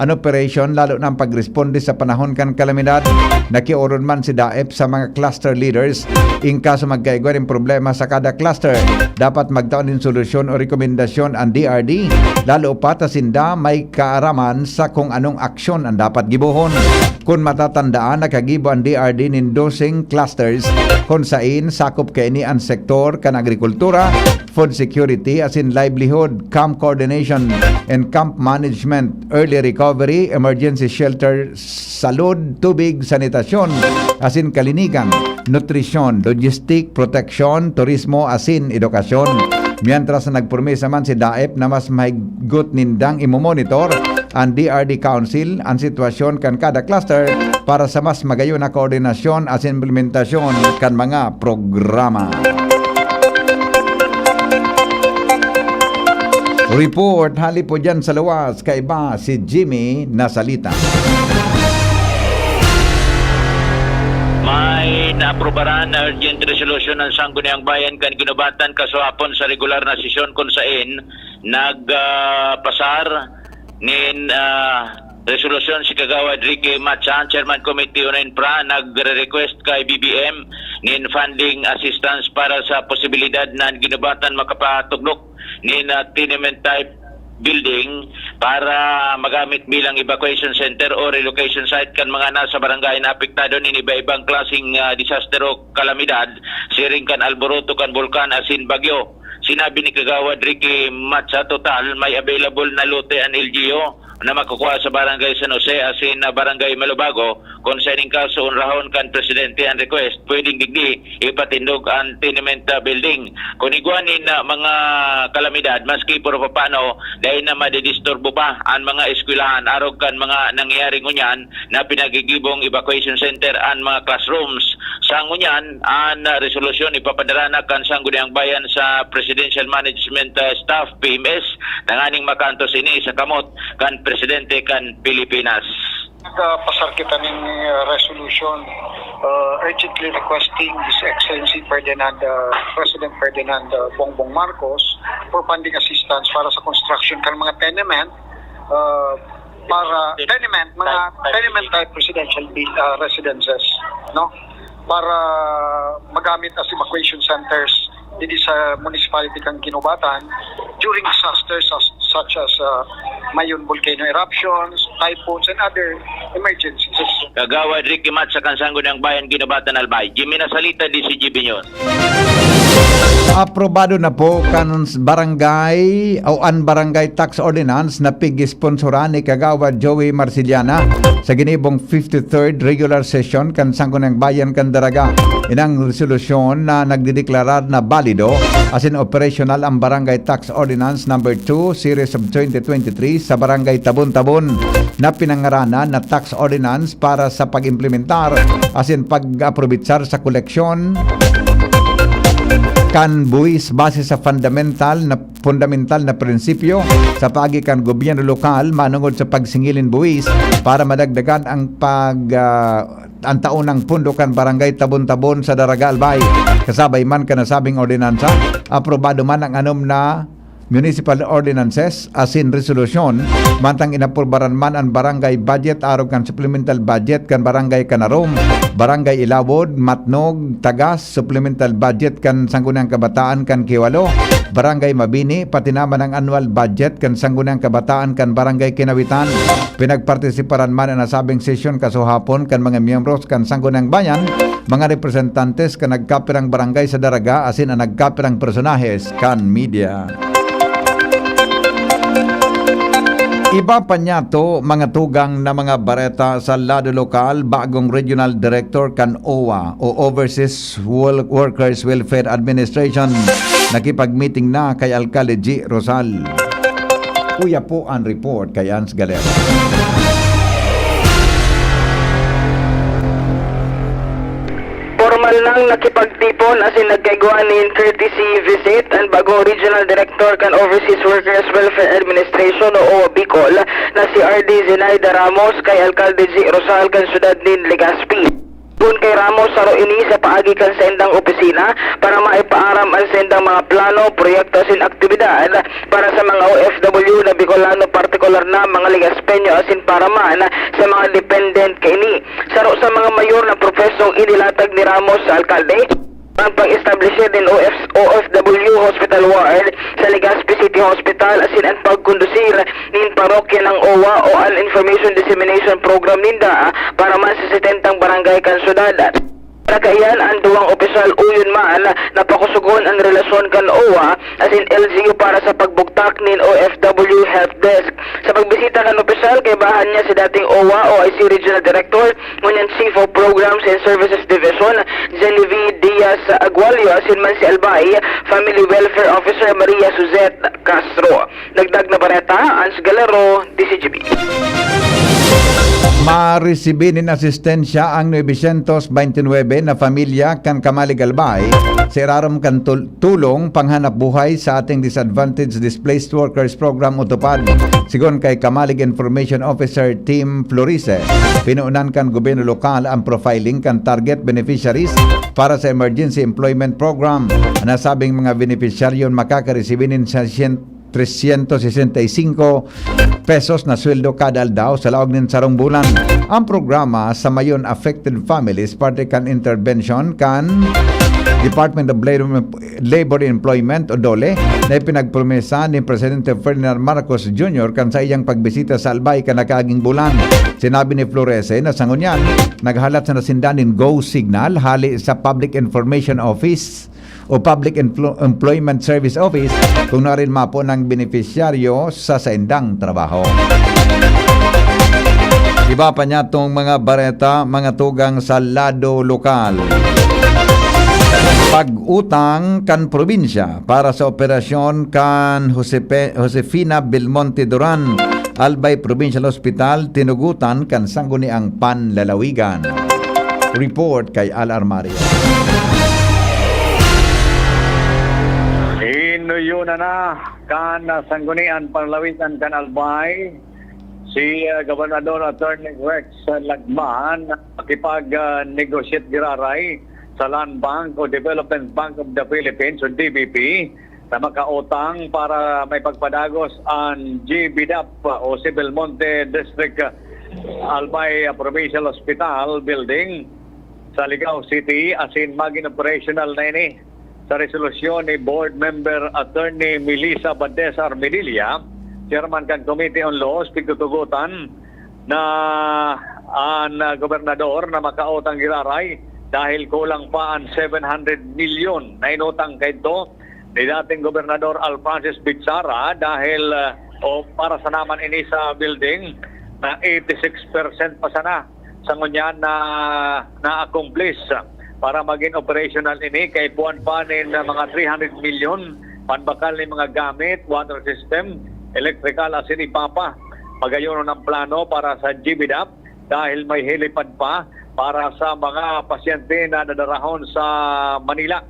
ang operation lalo na ang pagresponde sa panahon kan kalamidad. Nakiuron man si Daep sa mga cluster leaders in kaso magkaigwa rin problema sa kada cluster. Dapat magtaon din solusyon o rekomendasyon ang DRD lalo pa tasinda may kaaraman sa kung anong aksyon ang dapat gibuhon. Kung matatandaan, nakagibo ang DRD nin dosing clusters kung sain sakop kaini ang sektor kan agrikultura, food security as in livelihood, camp coordination and camp management, early recovery, emergency shelter, salud, tubig, sanitasyon as in kalinigan, nutrisyon, logistic, protection, turismo as in edukasyon. Mientras na nagpromesa man si Daep na mas mahigot nindang imomonitor ang DRD Council ang sitwasyon kan kada cluster para sa mas magayon na koordinasyon at implementasyon kan mga programa. Report hali po dyan sa luwas kaiba si Jimmy Nasalita. May naaprobaran na urgent resolution ng Sangguniang Bayan kan ginubatan kaswapon sa regular na sesyon kung saan nagpasar nin resolution si Kagawad Ricky Matsan, Chairman Committee on Infra, nagre-request kay BBM nin funding assistance para sa posibilidad na ginubatan makapatuglok nin tenement type building para magamit bilang evacuation center o relocation site kan mga nasa barangay na apektado ni iba-ibang klaseng disaster o kalamidad, siring kan alboroto kan bulkan asin bagyo. Sinabi ni Kagawad Ricky Matsa, total may available na lote ang LGU na makukuha sa barangay San Jose asin na barangay Malubago concerning kaso unrahon kan presidente ang request pwedeng digdi ipatindog ang tenement building. Kung iguanin na mga kalamidad maski puro papano dahil na madidisturbo pa ang mga eskwelahan arog kan mga nangyaring ngunyan na pinagigibong evacuation center ang mga classrooms. Sa ngunyan ang resolusyon ipapadala na kan Sangguniang Bayan sa Presidential Management Staff PMS nanganing makantos ini sa kamot kan Presidente kan Pilipinas. Pasar kita ng resolution urgently requesting His Excellency President Ferdinand Bongbong Marcos for funding assistance para sa construction kan mga tenement para tenement type residential residences, no, para magamit as evacuation centers dito sa municipality kang Ginubatan during disasters such as mayon volcano eruptions, typhoons, and other emergencies. Kagawad Ricky Mat sa Sangguniang Bayan Ginubatan Albay. Jimmy Nasalita, DCGB News. Aprobado na po kan barangay o an barangay tax ordinance na pig-sponsoran ni Kagawad Joey Marciliana sa ginibong 53rd regular session kan Sangguniang Bayan kan Daraga. Inang resolusyon na nagdideklarar na balido as in operational ang barangay tax ordinance number 2 series of 2023 sa barangay Tabon-Tabon na pinangaranan na tax ordinance para sa pag-implementar as in pag-aprobitsar sa koleksyon kan buwis base sa fundamental na prinsipyo sa pagikan gobyerno lokal manungod sa pagsingilin buwis para madagdagan ang ang taunang pundo kan barangay Tabon-Tabon sa Daraga Albay. Kasabay man kanasabing ordinansa, aprobado man ang anom na municipal ordinances asin resolution mantang inapurbaran man ang barangay budget arog kan supplemental budget kan barangay Kanarom, barangay Ilawod, Matnog, Tagas, supplemental budget kan Sangguniang Kabataan kan Kiwalo, barangay Mabini, pati naman ang annual budget kan Sangguniang Kabataan kan barangay Kinawitan. Pinagpartisiparan man ang nasabing sesyon kasuhapon kan mga miyembros kan Sangguniang Bayan, mga representantes kan nagkapirang barangay sa Daraga asin ang nagkapirang personahes kan media. Iba pa niya to mga tugang na mga bareta sa lado lokal, bagong regional director kan OWA o Overseas Workers Welfare Administration nakipag-meeting na kay Alcalde G. Rosal. Kuya po ang report kay Ans Galera. Formal nang nakipagtipon asin nagkaiguan in courtesy visit ang bagong regional director kan Overseas Workers Welfare Administration o OWA Bicol na si RD Zenaida Ramos kay Alcalde G. Rosal kan syudad nin Legazpi. Doon kay Ramos saro ini sa paagi kan sa indang opisina para maipaaram ang sa indang mga plano, proyekto asin aktibidad para sa mga OFW na Bicolano, partikular na mga Legaspeño asin para man sa mga dependent kaini. Saro sa mga mayor na profesong inilatag ni Ramos sa alkalde ang pag-establish din OFW Hospital Ward sa Legazpi City Hospital asin ang pagkondusir nin parokya ng OWA o an Information Dissemination Program ninda para man sa 70 barangay kan syudad. Nakaiyan ang duwang opisyal uyon man na pakusugon ang relasyon kan OWA asin LGU para sa pagbuktak nin OFW Help Desk. Sa pagbisita kan opisyal kay bahan niya si dating OWA o IC Regional Director ngunyan Chief of Programs and Services Division Genevieve Diaz Agualio asin man si Albay Family Welfare Officer Maria Suzette Castro. Dagdag na bareta, Ans Galero, DCGB. Maresibinin asistensya ang 929 na pamilya kan Kamalig Albay sa irarom kan tulong panghanap buhay sa ating Disadvantaged Displaced Workers Program utupad. Sigon kay Kamalig Information Officer Tim Florice, pinuunan kan gobyerno lokal ang profiling kan target beneficiaries para sa Emergency Employment Program. Nasabing mga beneficiaryon makakaresibinin sa 365 pesos na sweldo kada aldaw sa laog nin sarong bulan. Ang programa sa mayon affected families parte kan intervention kan Department of Labor and Employment o DOLE na ipinagpromesa ni Presidente Ferdinand Marcos Jr. kan sa iyang pagbisita sa Albay kanakaaging bulan. Sinabi ni Florese na sangunyan naghalat sa nasindanin Go Signal hali sa Public Information Office o Public Employment Service Office kung narin mapo ng beneficiaryo sa saindang trabaho. Iba pa niya itong mga bareta, mga tugang sa lado lokal. Pag-utang kan probinsya para sa operasyon kan Josefina Belmonte Duran, Albay Provincial Hospital, tinugutan kan Sangguniang Panlalawigan. Report kay Al Armario. Yun na kan Sanggunian Panlalawigan kan Albay si Gobernador Attorney Rex Lagman makipag-negotiate giraray sa Land Bank o Development Bank of the Philippines o DBP na makautang para may pagpadagos ang GBDAP o si Belmonte District Albay Provincial Hospital Building sa Ligao City asin maging operational na ini sa resolusyon ni Board Member Attorney Melissa Badesar Medilla, Chairman kan Committee on Laws, pagtutugutan na ang gobernador na makautang giraray dahil kulang pa ang 700 million na inutang kay ito ni dating Gobernador Al Francis Bitsara dahil o para sa naman ini sa building na 86% pa sana sa ngunyan na-accomplish para maging operational ini kay puan pa ng mga 300 million panbakal ni mga gamit, water system, electrical asin ipapa. Pagayon ng plano para sa GBDAP dahil may helipad pa para sa mga pasyente na nadarahon sa Manila.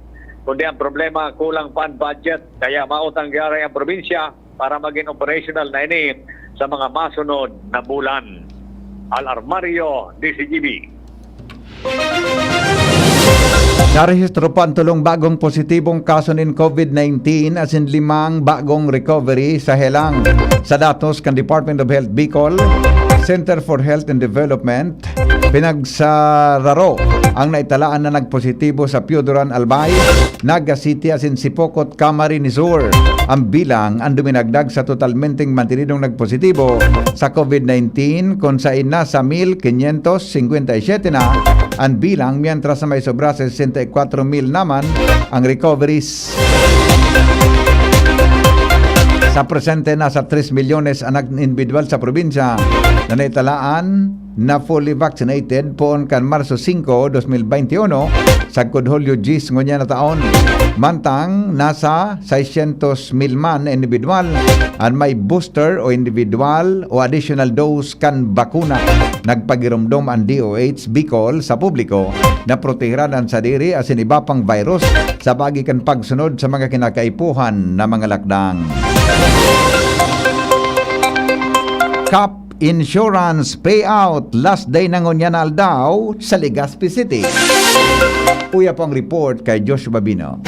Kundi ang problema, kulang pa ang budget kaya mautang garay ang probinsya para maging operational na ini sa mga masunod na bulan. Al Armario, DCGB. Narehistro pa ang tulong bagong positibong kaso ng COVID-19 as in 5 bagong recovery sa helang. Sa datos kan Department of Health Bicol, Center for Health and Development, pinagsararo ang naitalaan na nagpositibo sa Piudoran, Albay, Naga City as in Sipocot, Camarines Sur. Ang bilang ang duminagdag sa totalmenteng mantinidong nagpositibo sa COVID-19 kung sa nasa 1,557 na ang bilang, mientras na may sobra sa 64,000 naman ang recoveries. Sa presente, nasa 3 milyones ang individual sa probinsya na naitalaan na fully vaccinated poon kan Marso 5, 2021 sa Hulyo 10 ngunya na taon. Mantang nasa 600,000 man individual ang may booster o individual o additional dose kan bakuna. Nagpagirumdom ang DOH Bicol sa publiko na protehiran ang sadiri asin iba pang virus sa bagi kan pagsunod sa mga kinakaipuhan na mga lakdang. Cap Insurance Payout last day ng Unyanal daw sa Legazpi City. Uya pong report kay Joshua Babino.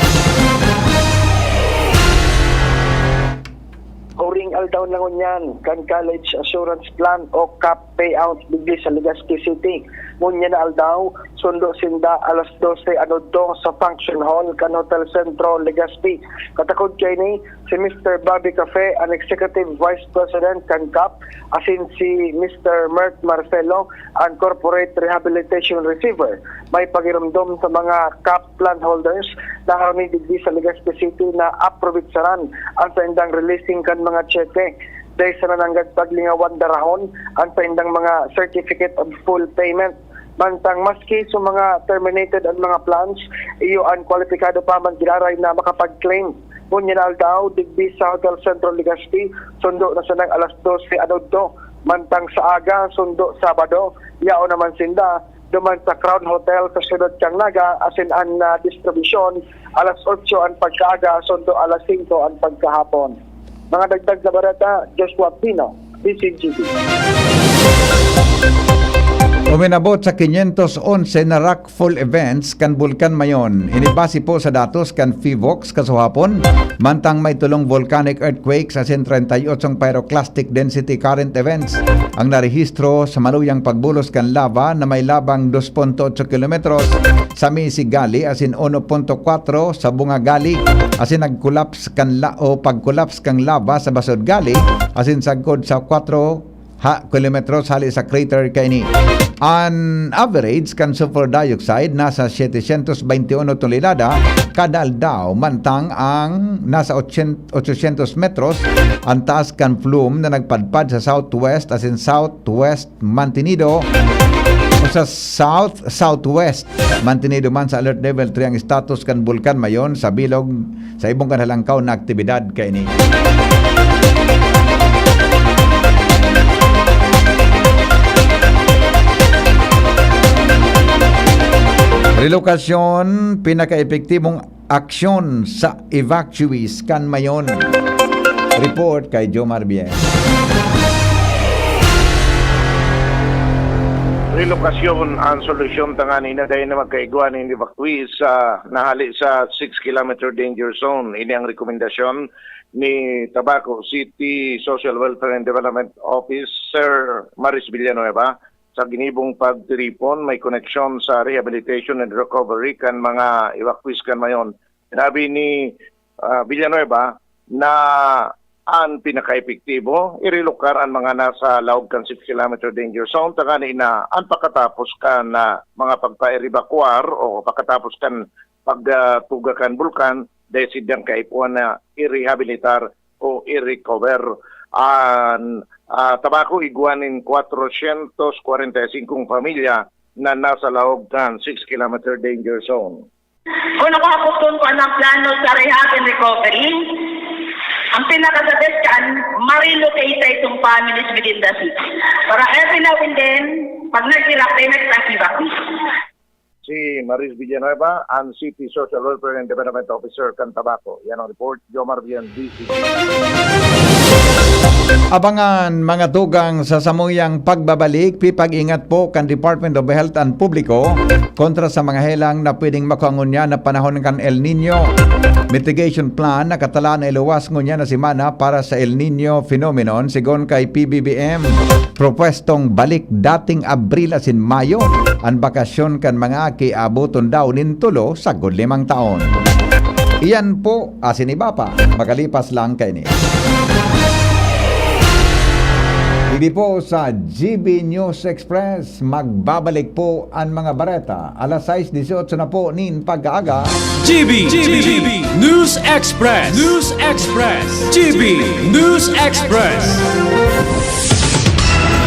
Uring aldaw ng Unyan, kan College Assurance Plan o CAP Payout bigli sa Legazpi City. Ngunyan na aldaw, sundo sinda alas 12 anodto sa Function Hall kan Hotel Centro, Legazpi. Katakod kay ni si Mr. Bobby Cafe, ang Executive Vice President kan CAP, asin si Mr. Mert Marcelo, ang Corporate Rehabilitation Receiver. May pagirumdom sa mga CAP plan holders na harami digdi sa Legazpi City na aprobitsaran ang paindang releasing kan mga cheque. Dahil sa nananggad paglingawan darahon ang paindang mga Certificate of Full Payment. Mantang maski sa mga terminated ang mga plans, iyo ang kwalipikado pa man ginaray na makapag-claim. Munyanal daw, digbi sa Hotel Centro Legazpi, sundo na sa nang alas 12 anodto. Mantang sa aga, sundo Sabado, yao naman sinda, duman sa Crown Hotel sa Sudod Naga, asin ang distribution, alas 8 ang pagkaaga, sundo alas 5 ang pagkahapon. Mga dagdag na barata, Joshua Pino, DCGB. Uminabot sa 511 na rockfall events kan Bulkan Mayon. Inibasi po sa datos kan FIVOX kasuhapon. Mantang may tulong volcanic earthquakes asin 38 pyroclastic density current events ang narehistro sa maluyang pagbulos kan lava na may labang 2.8 kilometros sa Misigali asin 1.4 sa Bungagali asin nagkulaps kan pagkulaps kang lava sa Basod Gali asin sagkod sa 4 kilometros hali sa crater kaini. On average, kan sulfur dioxide nasa 721 tonelada kada aldaw, mantang ang nasa 800 metros ang taas kan flume na nagpadpad sa southwest as in southwest Mantinido o sa southwest Mantinido man sa alert level 3 ang status kan Bulkan Mayon sa bilog sa ibong kanhalangkaw na aktibidad kaini. Relokasyon, pinaka-epektibong aksyon sa evacuees kan Mayon. Report kay Jomar Bies. Relokasyon ang solusyon tangani na dahil na magkaiguan ng evacuees sa nahali sa 6-kilometer danger zone. Ini ang rekomendasyon ni Tabaco City Social Welfare and Development Officer Maris Villanueva sa ginibong pagtiripon. May koneksyon sa rehabilitation and recovery kan mga evacuees kan Mayon. Sinabi ni Villanueva na ang pinaka-epektibo irelokar ang mga nasa laog kan 6-kilometer danger zone tagani na ang pagkatapos kan mga pagpa-evacuar o pagkatapos kan pagtuga kan bulkan dahil sidyang kaipuan na i-rehabilitar o i-recover. Tabaco iguanin 445 pamilya na nasa laog kan 6-kilometer danger zone. Kung nakaputun ko ng plano sa rehab and recovery, ang pinaka-the-best kan, ma-relocate itong families within the city. Para every now and then, pag nag-relocate, nag-evacuate. Si Maris Villanueva, ang City Social Welfare and Development Officer kan Tabaco. Yan ang report, Jomar Bian, DCG. Abangan mga tugang sa samuyang pagbabalik, pipag-ingat po kan Department of Health and Publico kontra sa mga helang na pwedeng makuangunya na panahon kan El Nino. Mitigation plan nakatala na iluwas ngunya na simana para sa El Nino phenomenon sigon kay PBBM. Propwestong balik dating Abril asin Mayo ang bakasyon kan mga kiabuton daw nintulo sa 5 taon. Iyan po asin iba pa makalipas lang kay ni. Hindi po sa GB News Express, magbabalik po ang mga bareta. Alas 6:18 na po nin pag-aaga. GB News Express. News Express. GB News Express.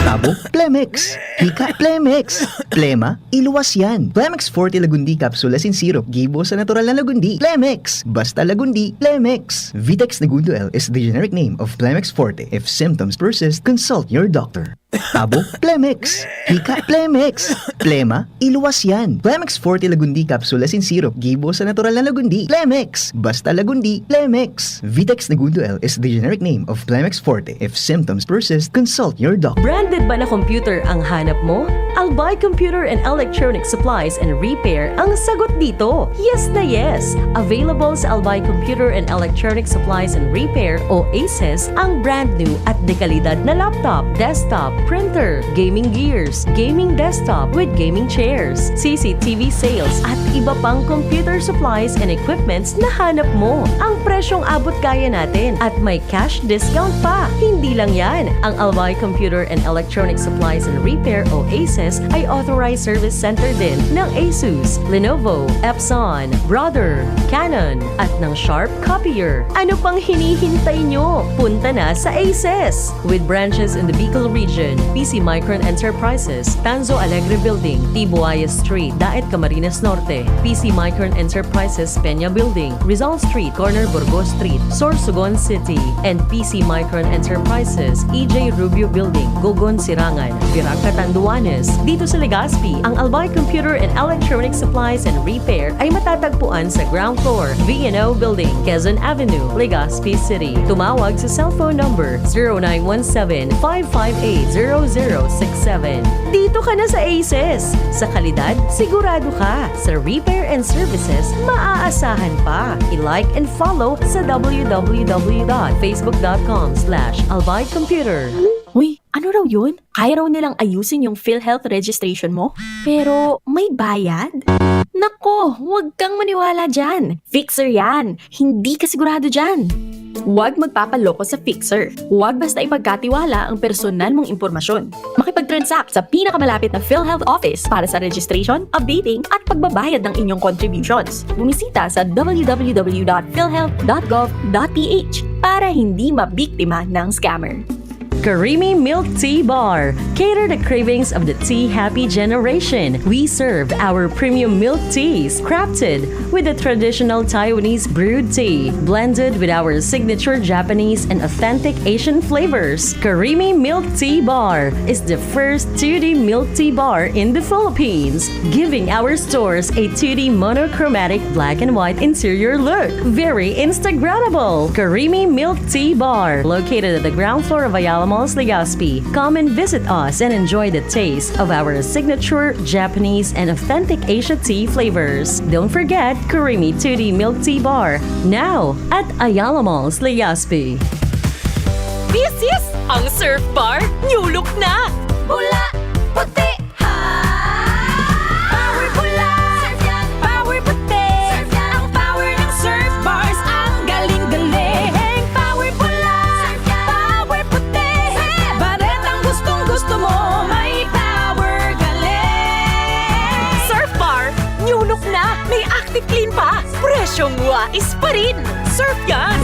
Tabo, Plemex. Hika, Plemex. Plema, iluwas yan. Plemex Forte Lagundi Capsule Asin Syrup. Gibo sa natural na Lagundi. Plemex. Basta Lagundi. Plemex. Vitex Negundo L is the generic name of Plemex Forte. If symptoms persist, consult your doctor. Tabo, Plemex. Hika, Plemex. Plema, iluwas yan. Plemex Forte Lagundi Capsule Asin Syrup. Gibo sa natural na Lagundi. Plemex. Basta Lagundi. Plemex. Vitex Negundo L is the generic name of Plemex Forte. If symptoms persist, consult your doctor. Branded ba na computer ang hanap mo? Albay Computer and Electronic Supplies and Repair ang sagot dito. Yes na yes! Available sa Albay Computer and Electronic Supplies and Repair o ACES ang brand new at dekalidad na laptop, desktop, printer, gaming gears, gaming desktop with gaming chairs, CCTV sales at iba pang computer supplies and equipments na hanap mo. Ang presyong abot kaya natin at may cash discount pa. Hindi lang yan. Ang Albay Computer and Electronic Supplies and Repair o ACES ay authorized service center din ng ASUS, Lenovo, Epson, Brother, Canon at ng Sharp Copier. Ano pang hinihintay nyo? Punta na sa ACES! With branches in the Bicol region, PC Micron Enterprises, Tanzo Alegre Building, Tibuaya Street, Daet Camarines Norte, PC Micron Enterprises, Peña Building, Rizal Street, Corner Burgos Street, Sorsogon City, and PC Micron Enterprises, EJ Rubio Building, Gogon Sirangan, Viraca Tanduanes. Dito sa Legazpi, ang Albay Computer and Electronic Supplies and Repair ay matatagpuan sa ground floor, V&O Building, Quezon Avenue, Legazpi City. Tumawag sa cellphone number 0917-558-0067. Dito ka na sa ACES. Sa kalidad, sigurado ka. Sa repair and services, maaasahan pa. I-like and follow sa www.facebook.com/albaycomputer. Uy, ano raw yun? Kaya raw nilang ayusin yung PhilHealth registration mo? Pero may bayad? Nako, huwag kang maniwala dyan. Fixer yan. Hindi ka sigurado dyan. Huwag magpapaloko sa Fixer. Huwag basta ipagkatiwala ang personal mong impormasyon. Makipag-transact sa pinakamalapit na PhilHealth office para sa registration, updating at pagbabayad ng inyong contributions. Bumisita sa www.philhealth.gov.ph para hindi mabiktima ng scammer. Karimi Milk Tea Bar. Cater the cravings of the tea-happy generation. We serve our premium milk teas, crafted with the traditional Taiwanese brewed tea, blended with our signature Japanese and authentic Asian flavors. Karimi Milk Tea Bar is the first 2D milk tea bar in the Philippines, giving our stores a 2D monochromatic black and white interior look. Very Instagrammable. Karimi Milk Tea Bar, located at the ground floor of Ayala Malls, Legazpi. Come and visit us and enjoy the taste of our signature Japanese and authentic Asia tea flavors. Don't forget Karimi 2D Milk Tea Bar, now at Ayala Malls, Legazpi. This is ang surf bar. New look na! Pula, puti, Power pula! Power puti! Ang power ng surf bars. Ang galing-galing! Power pula! Power puti! Baretang gustong-gusto mo. May power galing! Surf bar! New look na! May active clean pa! Presyong wais pa rin! Surf yan!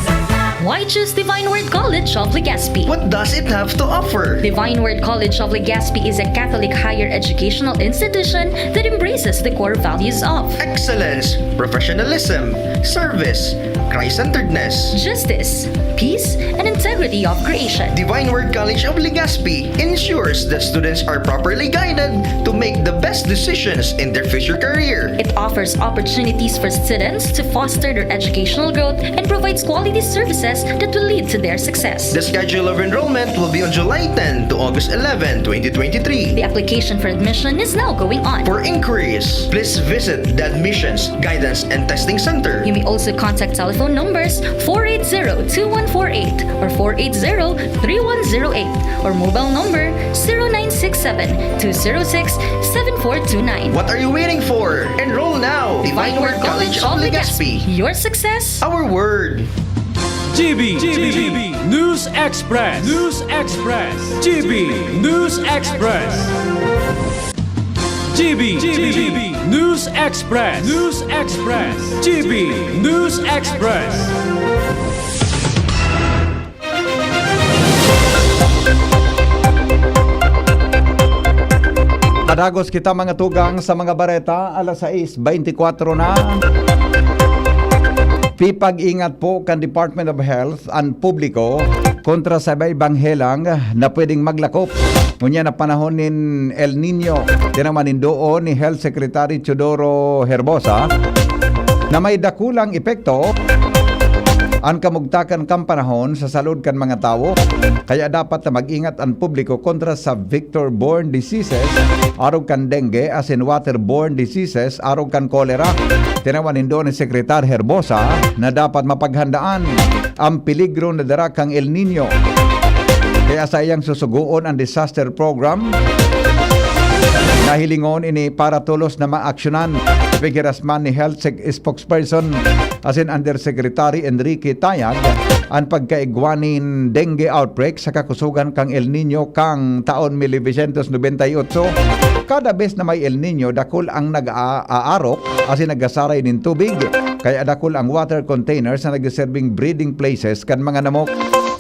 Why choose Divine Word College of Legazpi? What does it have to offer? Divine Word College of Legazpi is a Catholic higher educational institution that embraces the core values of Excellence, professionalism, service, Christ-centeredness, justice, peace, and integrity of creation. Divine Word College of Legazpi ensures that students are properly guided to make the best decisions in their future career. It offers opportunities for students to foster their educational growth and provides quality services process that will lead to their success. The schedule of enrollment will be on July 10 to August 11, 2023. The application for admission is now going on. For inquiries, please visit the Admissions, Guidance and Testing Center. You may also contact telephone numbers 480-2148 or 480-3108 or mobile number 0967-206-7429. What are you waiting for? Enroll now! Divine Word College of Legazpi. Your success, our word. GB News Express. GB News Express. GB News Express. GB News Express. Padagos kita mga tugang sa mga bareta, alas 6:24 na. Pipag-ingat po kan Department of Health ang publiko kontra sa ibang helang na pwedeng maglakop. Ngunya na panahon nin El Nino, tinaman doon ni Health Secretary Teodoro Herbosa na may dakulang epekto ang kamugtakan kang panahon sa salud kan mga tao. Kaya dapat na mag-ingat ang publiko kontra sa vector-borne diseases, araw kan dengue, as in waterborne diseases, araw kan cholera. Tinawanin doon ni Secretary Herbosa na dapat mapaghandaan ang peligro na dara kang El Nino. Kaya sa iyang susuguon ang disaster program na hilingon ini para tulos na maaksyonan. Pigirasman ni Health Spokesperson as in Undersecretary Enrique Tayag ang pagkaigwanin dengue outbreak sa kakusugan kang El Nino kang taon 1998. Kada bes na may El Nino, dakol ang nag-aarok as in nagasaray nin tubig. Kaya dakol ang water containers na nag-serving breeding places kan mga namok.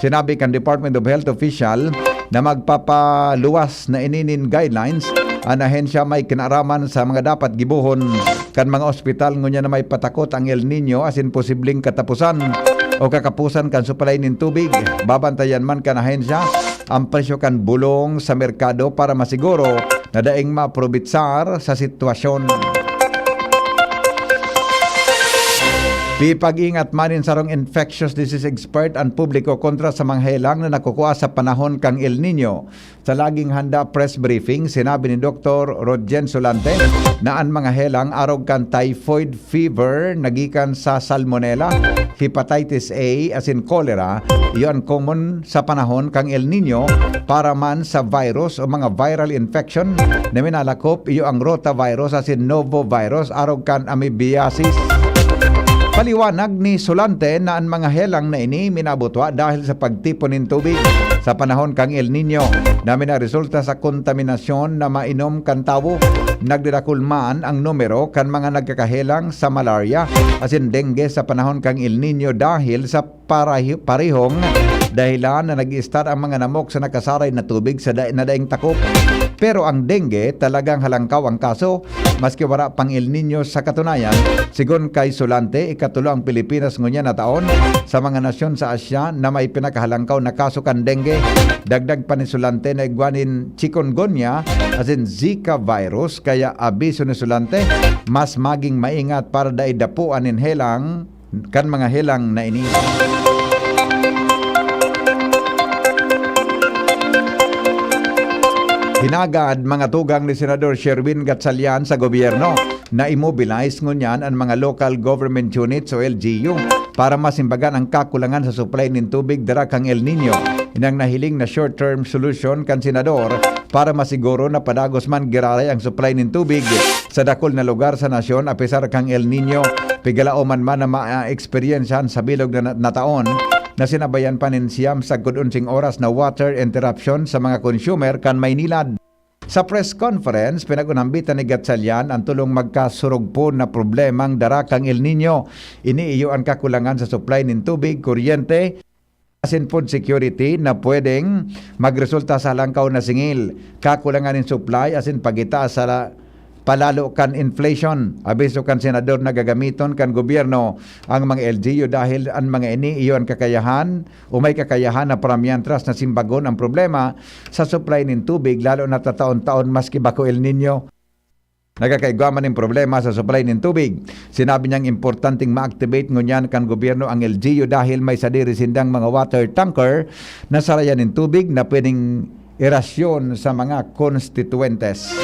Sinabi kan Department of Health official na magpapaluwas na ininin guidelines ang ahensya may kinaraman sa mga dapat gibuhon kan mga ospital ngunya na may patakot ang El Nino as in posibleng katapusan o kakapusan kan supply nin tubig. Babantayan man kan ahensya ang presyo kan bulong sa merkado para masiguro na daing maprobitsar sa sitwasyon. Pipag-ingat manin sarong infectious disease expert ang publiko kontra sa mga helang na nakukuha sa panahon kang El Nino. Sa laging handa press briefing, sinabi ni Dr. Rodjen Solante na ang mga helang arog kan typhoid fever nagikan sa salmonella, hepatitis A as in cholera, iyon common sa panahon kang El Nino para man sa virus o mga viral infection na minalakop iyo ang rotavirus as in novovirus arog kan amoebiasis. Paliwanag ni Solante na ang mga helang na ini minabutwa dahil sa pagtipon ng tubig sa panahon kang El Nino na resulta sa kontaminasyon na mainom kan tawo. Nagdidakulmaan ang numero kan mga nagkakahelang sa malaria as in dengue sa panahon kang El Nino dahil sa parehong dahilan na nag-i-start ang mga namok sa nakasaray na tubig sa nadaing takop. Pero ang dengue talagang halangkaw ang kaso maski wala pang El Nino sa katunayan. Sigon kay Solante, ikatulo ang Pilipinas ngunya na taon sa mga nasyon sa Asya na may pinakahalangkaw na kaso kan dengue. Dagdag pa ni Solante na igwanin chikungunya as in Zika virus kaya abiso ni Solante mas maging maingat para daidapuan in helang kan mga helang na ini. Hinagad mga tugang ni Senador Sherwin Gatchalian sa gobyerno na immobilize ngunyan ang mga local government units o LGU para masimbagan ang kakulangan sa supply ng tubig dara kang El Nino. Inang nahiling na short-term solution kan Senador para masiguro na padagos man giraray ang supply ng tubig sa dakol na lugar sa nasyon a pesar kang El Nino. Pigalao man na ma-experiencehan sa bilog na taon na sinabayan pa nin siyam sa kudunsing oras na water interruption sa mga consumer kan Maynilad. Sa press conference, pinagunambitan ni Gatchalian ang tulong magkasurugpo na problemang dara kang El Nino. Iniiyo ang kakulangan sa supply ng tubig, kuryente, as in food security na pwedeng magresulta sa halangkaw na singil. Kakulangan ng supply as in pagita sa palalo kan inflation. Abiso kan senador na gagamiton kan gobyerno ang mga LGU dahil ang mga ini iyon kakayahan o may kakayahan na paramyantras na simbagon ang problema sa supply ng tubig lalo na taon-taon maski bako El Nino. nagakaigwaman ng problema sa supply ng tubig. Sinabi niyang importanteng ma-activate ngunyan kan gobyerno ang LGU dahil may sadiri sindang mga water tanker na sarayan ng tubig na pwedeng irasyon sa mga constituentes.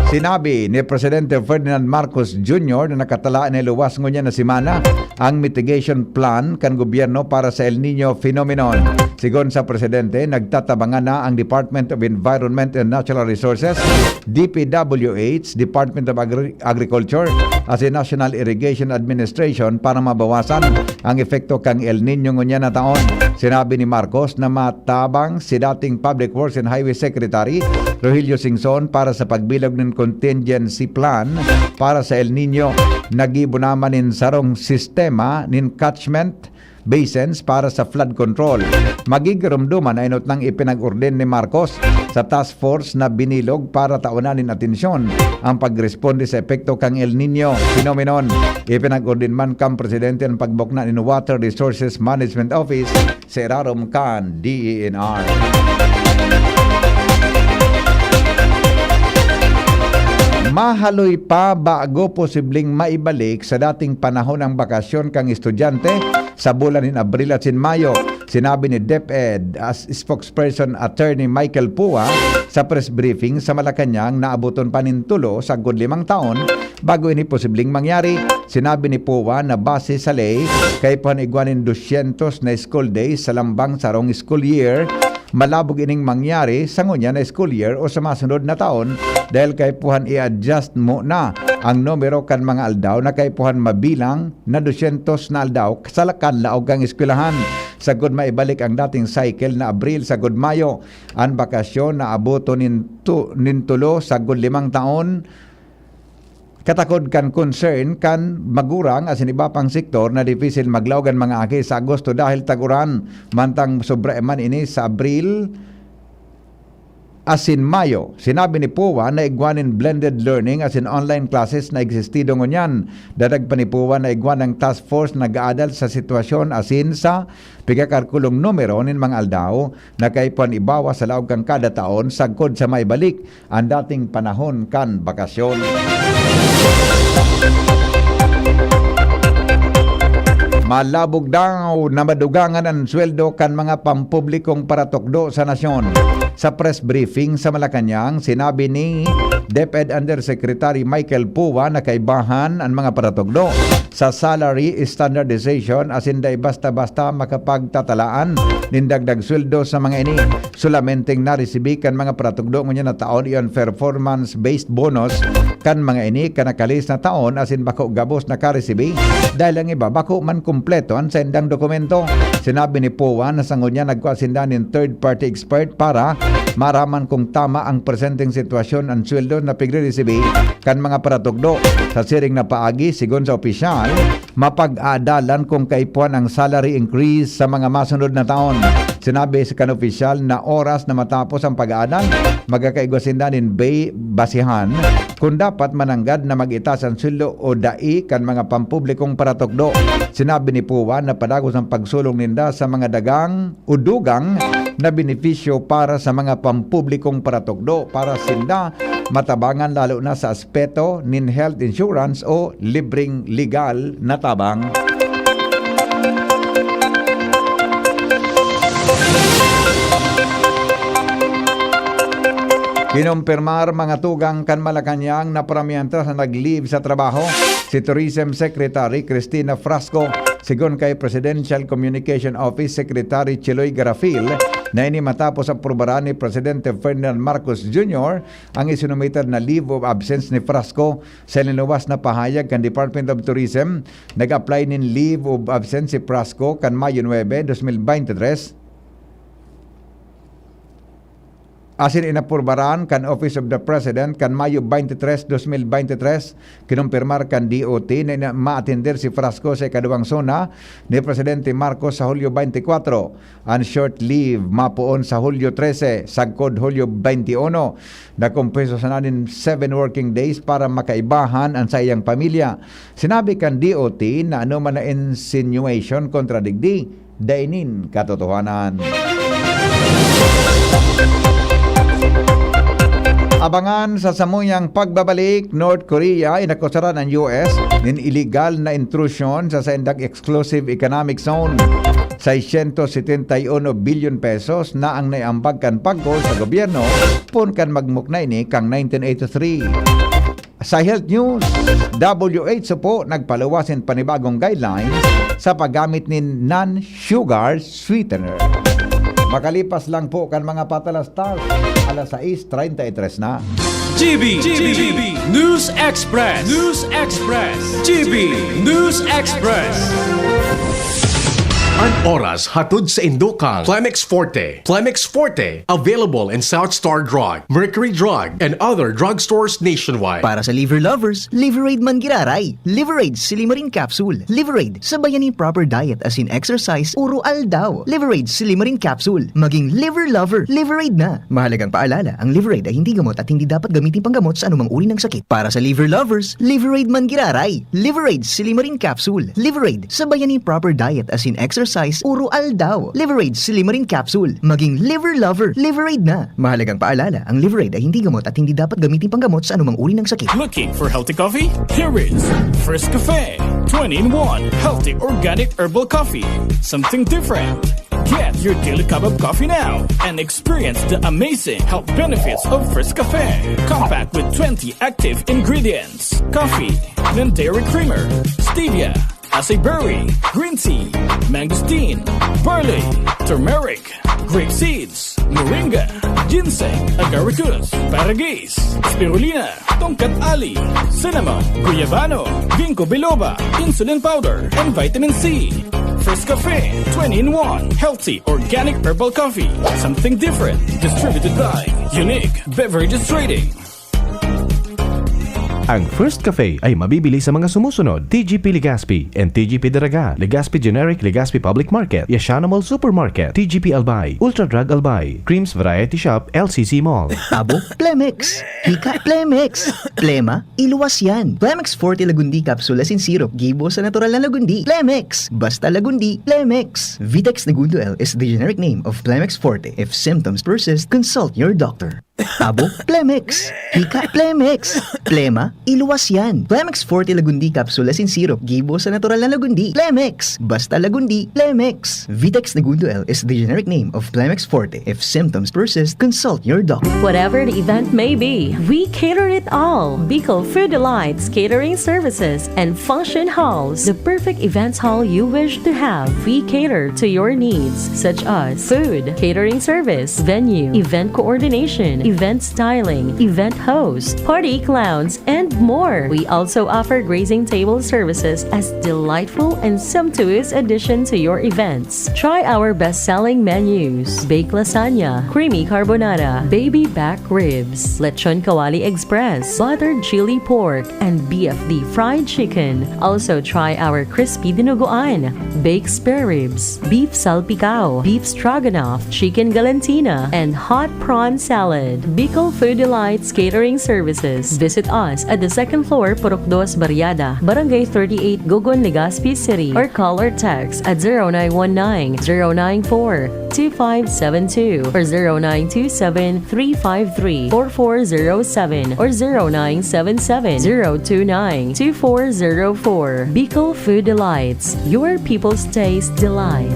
Sinabi ni Presidente Ferdinand Marcos Jr. na nakatalaan ni luwas ngunya na simana ang mitigation plan kan gobyerno para sa El Nino phenomenon. Sigon sa Presidente, nagtatabangan na ang Department of Environment and Natural Resources, DPWH, Department of Agriculture, as a National Irrigation Administration para mabawasan ang epekto kang El Nino ngunya na taon. Sinabi ni Marcos na matabang si dating Public Works and Highway Secretary Rogelio Singson para sa pagbilog ng contingency plan para sa El Nino. Nagibo naman in sarong sistema nin catchment basins para sa flood control. Magigirumduman ay not nang ipinag-orden ni Marcos sa task force na binilog para taunanin atensyon ang pagresponde sa epekto kang El Nino phenomenon. Ipinag-orden man kang presidente ang pagbukna in Water Resources Management Office sa Irarom kan DENR. Mahaloy pa bago posibleng maibalik sa dating panahon ang bakasyon kang estudyante sa bulan ng Abril at Mayo. Sinabi ni DepEd as spokesperson Attorney Michael Pua sa press briefing sa Malacanang na abuton pa nin tulo sa 5 taon bago ini posibleng mangyari. Sinabi ni Pua na base sa ley kay panigwanin 200 na school days sa lambang sarong school year, malabog ining mangyari sa ngunya na school year o sa masunod na taon dahil kay puhan i-adjust mo na ang numero kan mga aldaw na kay puhan mabilang na 200 na aldaw sa kanlaog kang eskwelahan. Sagod maibalik ang dating cycle na Abril sa Mayo. Ang bakasyon na aboto nintulo sa 5 taon. Katakod kan concern kan magurang asin iba pang sektor na dipisil maglawgan mga aki sa Agosto dahil taguran mantang sobra eman ini sa Abril asin Mayo. Sinabi ni Pua na igwanin blended learning asin online classes na existido ngunyan. Dadag pa ni Pua na igwan ng task force na nag-aadal sa sitwasyon asin sa pigakarkulong numero nin mga aldaw na kaypuan ibawa sa laog kang kada taon sagkod sa maibalik ang dating panahon kan bakasyon. Malabog daw na madugangan ang sweldo kan mga pampublikong paratokdo sa nasyon. Sa press briefing sa Malacanang, sinabi ni DepEd Undersecretary Michael Pua na kaibahan ang mga paratokdo sa salary standardization asin day basta-basta makapagtatalaan nindagdag sweldo sa mga ini. Sulamenteng naresibi kan mga paratokdo ngunya na taon iyon performance-based bonus kan mga ini kanakalis na taon asin bako gabos na karesibi dahil ang iba bako man kumpleto ang sendang dokumento. Sinabi ni Pua na sa ngunya nagkuasindan ng third-party expert para maraman kung tama ang presenteng sitwasyon ang sweldo na pigre-resibi kan mga paratokdo. Sa siring na paagi, sigon sa opisyal, mapag-aadalan kung kaipuan ang salary increase sa mga masunod na taon. Sinabi sa kan opisyal na oras na matapos ang pag-aadal, magkakaigwasindan in basihan kung dapat mananggad na mag-itas ang sweldo o dai kan mga pampublikong paratokdo. Sinabi ni Pua na padagos ang pagsulong ninda sa mga dagang o dugang na benepisyo para sa mga pampublikong paratokdo para sinda matabangan lalo na sa aspeto nin health insurance o libreng legal na tabang. Kinumpirmar mga tugang kan Malacanang na paramihantas na nag-leave sa trabaho si Tourism Secretary Cristina Frasco. Sigon kay Presidential Communication Office Secretary Chiloy Garafil na ini matapos aprobaran ni Presidente Ferdinand Marcos Jr. ang isinumited na leave of absence ni Frasco. Sa niluwas na pahayag kan Department of Tourism, nag-apply nin leave of absence si Frasco kan Mayo 9, 2023. Asin inapurbaran kan Office of the President kan Mayo 23, 2023, kinumpirmar kan DOT na ma-atender si Frasco sa ikaduwang zona ni Presidente Marcos sa Hulyo 24. Ang short leave mapuon sa Hulyo 13, sagkod Hulyo 21. Nakumpiso sa nanin 7 working days para makaibahan ang sa iyang pamilya. Sinabi kan DOT na ano man na insinuation kontra digdi, dainin katotohanan. Abangan sa samuyang pagbabalik, North Korea inakusaran ng US ng illegal na intrusion sa Sendang Exclusive Economic Zone. 671 billion pesos na ang naiambag kan paggol sa gobyerno pun kan magmuknay ni kang 1983. Sa health news, WHO po nagpaluwasin panibagong guidelines sa paggamit ni non-sugar sweetener. Makalipas lang po kan mga patalas stars, alas 6:33 na. GB News Express. GB News Express. An oras hatod sa Indocang Plemex Forte. Plemex Forte, available in South Star Drug, Mercury Drug, and other drugstores nationwide. Para sa liver lovers, Liveraid man giraray. Liveraid Silimarin Capsule. Liveraid sa bayani proper diet as in exercise, uro aldaw. Liveraid Silimarin Capsule. Maging liver lover, Liveraid na. Mahalagang paalala, ang Liveraid ay hindi gamot at hindi dapat gamitin panggamot sa anumang uri ng sakit. Para sa liver lovers, Liveraid man giraray. Liveraid Silimarin Capsule. Liveraid sa bayani proper diet as in exercise, uro aldaw. Liveraid Silimarin Capsule. Maging liver lover, Liveraid na. Mahalagang paalala, ang Liveraid ay hindi gamot at hindi dapat gamitin panggamot sa anumang uri ng sakit. Looking for healthy coffee? Here is First Cafe 20-in-1 healthy organic herbal coffee. Something different. Get your daily cup of coffee now and experience the amazing health benefits of First Cafe. Compact with 20 active ingredients. Coffee, then dairy creamer, stevia, acai berry, green tea, mangosteen, barley, turmeric, grape seeds, moringa, ginseng, agaricus, paragis, spirulina, tongkat ali, cinnamon, guyabano, ginkgo biloba, insulin powder, and vitamin C. First Cafe 20-in-1 healthy organic herbal coffee. Something different. Distributed by Unique Beverages Trading. Ang First Cafe ay mabibili sa mga sumusunod: TGP Legazpi and TGP Daraga, Legazpi Generic, Legazpi Public Market, Yashana Mall Supermarket, TGP Albay, Ultra Drug Albay, Creams Variety Shop, LCC Mall. Tabo, Plemex. Hika, Plemex. Plema, iluwas yan. Plemex Forte Lagundi Capsule as in syrup, gibo sa natural na lagundi. Plemex. Basta lagundi, Plemex. Vitex Negundo L is the generic name of Plemex Forte. If symptoms persist, consult your doctor. Tabo, Plemex. Hika, Plemex. Plema, iluwas yan. Plemex Forte Lagundi Capsule as in syrup, gibo sa natural na lagundi. Plemex. Basta lagundi, Plemex. Vitex Negundo L is the generic name of Plemex Forte. If symptoms persist, consult your doctor. Whatever the event may be, we cater it all. Bicol Food Delights Catering Services and Function Halls, the perfect events hall you wish to have. We cater to your needs such as food, catering service, venue, event coordination, event styling, event host, party clowns, and more. We also offer grazing table services as delightful and sumptuous addition to your events. Try our best-selling menus: baked lasagna, creamy carbonara, baby back ribs, lechon kawali express, buttered chili pork, and BFD fried chicken. Also try our crispy dinuguan, baked spare ribs, beef salpicao, beef stroganoff, chicken galantina, and hot prawn salad. Bicol Food Delights Catering Services. Visit us at the second floor, Purok 2, Barriada, Barangay 38, Gogon, Legazpi City, or call or text at 0919-094-2572 or 0927-353-4407 or 0977-029-2404. Bicol Food Delights, your people's taste delight.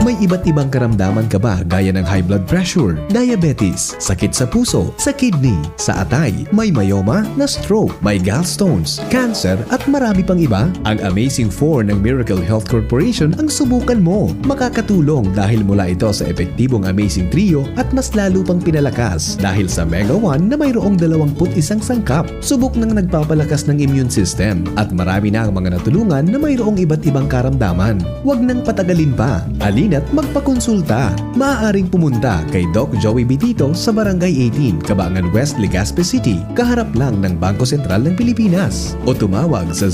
May iba't ibang karamdaman ka ba gaya ng high blood pressure, diabetes, sakit sa puso, sa kidney, sa atay, may myoma, na stroke, may gallstones, cancer at marami pang iba? Ang Amazing 4 ng Miracle Health Corporation ang subukan mo. Makakatulong dahil mula ito sa epektibong Amazing Trio at mas lalo pang pinalakas dahil sa Mega 1 na mayroong 21 sangkap. Subok ng nagpapalakas ng immune system at marami na ang mga natulungan na mayroong iba't ibang karamdaman. Huwag nang patagalin pa. Alina at magpakonsulta. Maaaring pumunta kay Doc Joey Bitito sa Barangay 18, Cabangan West, Legazpi City, kaharap lang ng Bangko Sentral ng Pilipinas. O tumawag sa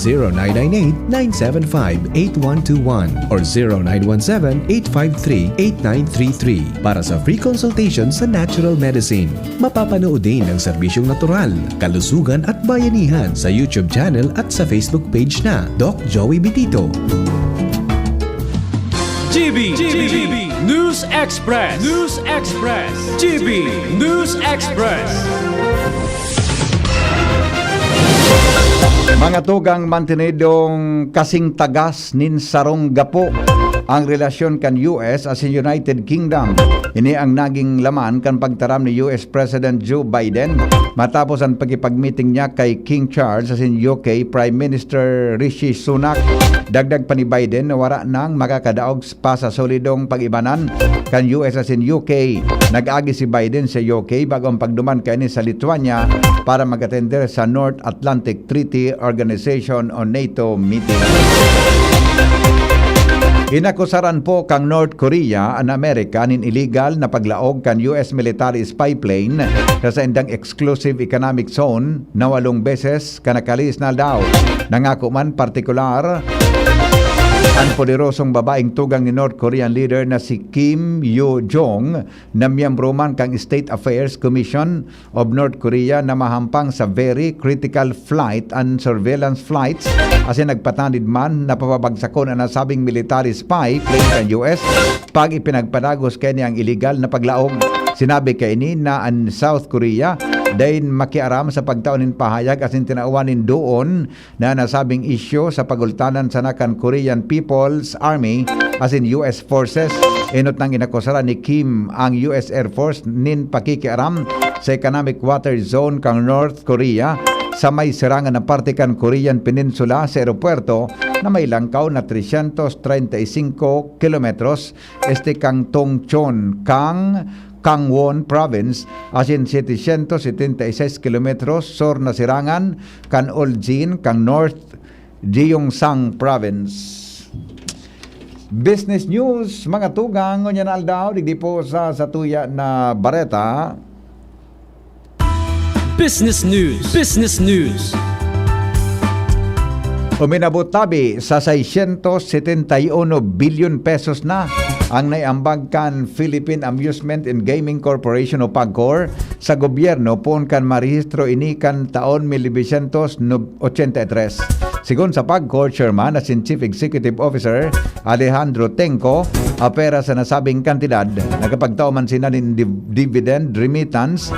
0998-975-8121 or 0917-853-8933 para sa free consultation sa natural medicine. Mapapanood din ang serbisyong natural, kalusugan at bayanihan sa YouTube channel at sa Facebook page na Doc Joey Bitito. GB News Express. News Express. GB News Express. Mga tugang mantinidong kasing tagas nin sarong gapo ang relasyon kan US as in United Kingdom. Ini ang naging laman kan pagtaram ni US President Joe Biden matapos ang pagkipag-meeting niya kay King Charles as in UK Prime Minister Rishi Sunak. Dagdag pa ni Biden na wala nang makakadaog pa sa solidong pag-ibanan kan US as in UK. Nag-agi si Biden sa UK bago ang pagduman kani sa Lithuania para mag-attender sa North Atlantic Treaty Organization o NATO meeting. Inakusaran po kang North Korea ang Amerika nin illegal na paglaog kan US military spy plane sa indang exclusive economic zone na 8 beses kanakalis na daw. Nangako man partikular ang poderosong babaeng tugang ni North Korean leader na si Kim Yo-jong na miyembro man kang State Affairs Commission of North Korea na mahampang sa very critical flight and surveillance flights as nagpatanid man na papabagsakon ang nasabing military spy plane ng US pag ipinagpadagos kay niyang illegal na paglaog. Sinabi kay ni na ang South Korea dahin makiaram sa pagtaunin pahayag asin tinauwanin doon na nasabing isyo sa pagultanan sa nakan Korean People's Army as in US Forces. Inot nang inakusara ni Kim ang US Air Force nin pakikiaram sa economic water zone kang North Korea sa may sirangan ng parte kan Korean Peninsula sa aeropuerto na may langkaw na 335 kilometros este kang Tongchon kang Gangwon Province as in 776 kilometros sur na sirangan kan Uljin kang North Gyeongsang Province. Business news mga tugang ngunyan aldaw digdi po sa tuya na bareta. Business news. Business news. Uminabot tabi sa 671 billion pesos na ang naiambag kan Philippine Amusement and Gaming Corporation o PAGCOR sa gobyerno pon kan marehistro ini kan taon 1983. Sigon sa PAGCOR Chairman as in Chief Executive Officer Alejandro Tenco, apera sa nasabing kantidad nagapagtao man sina nin dividend remittance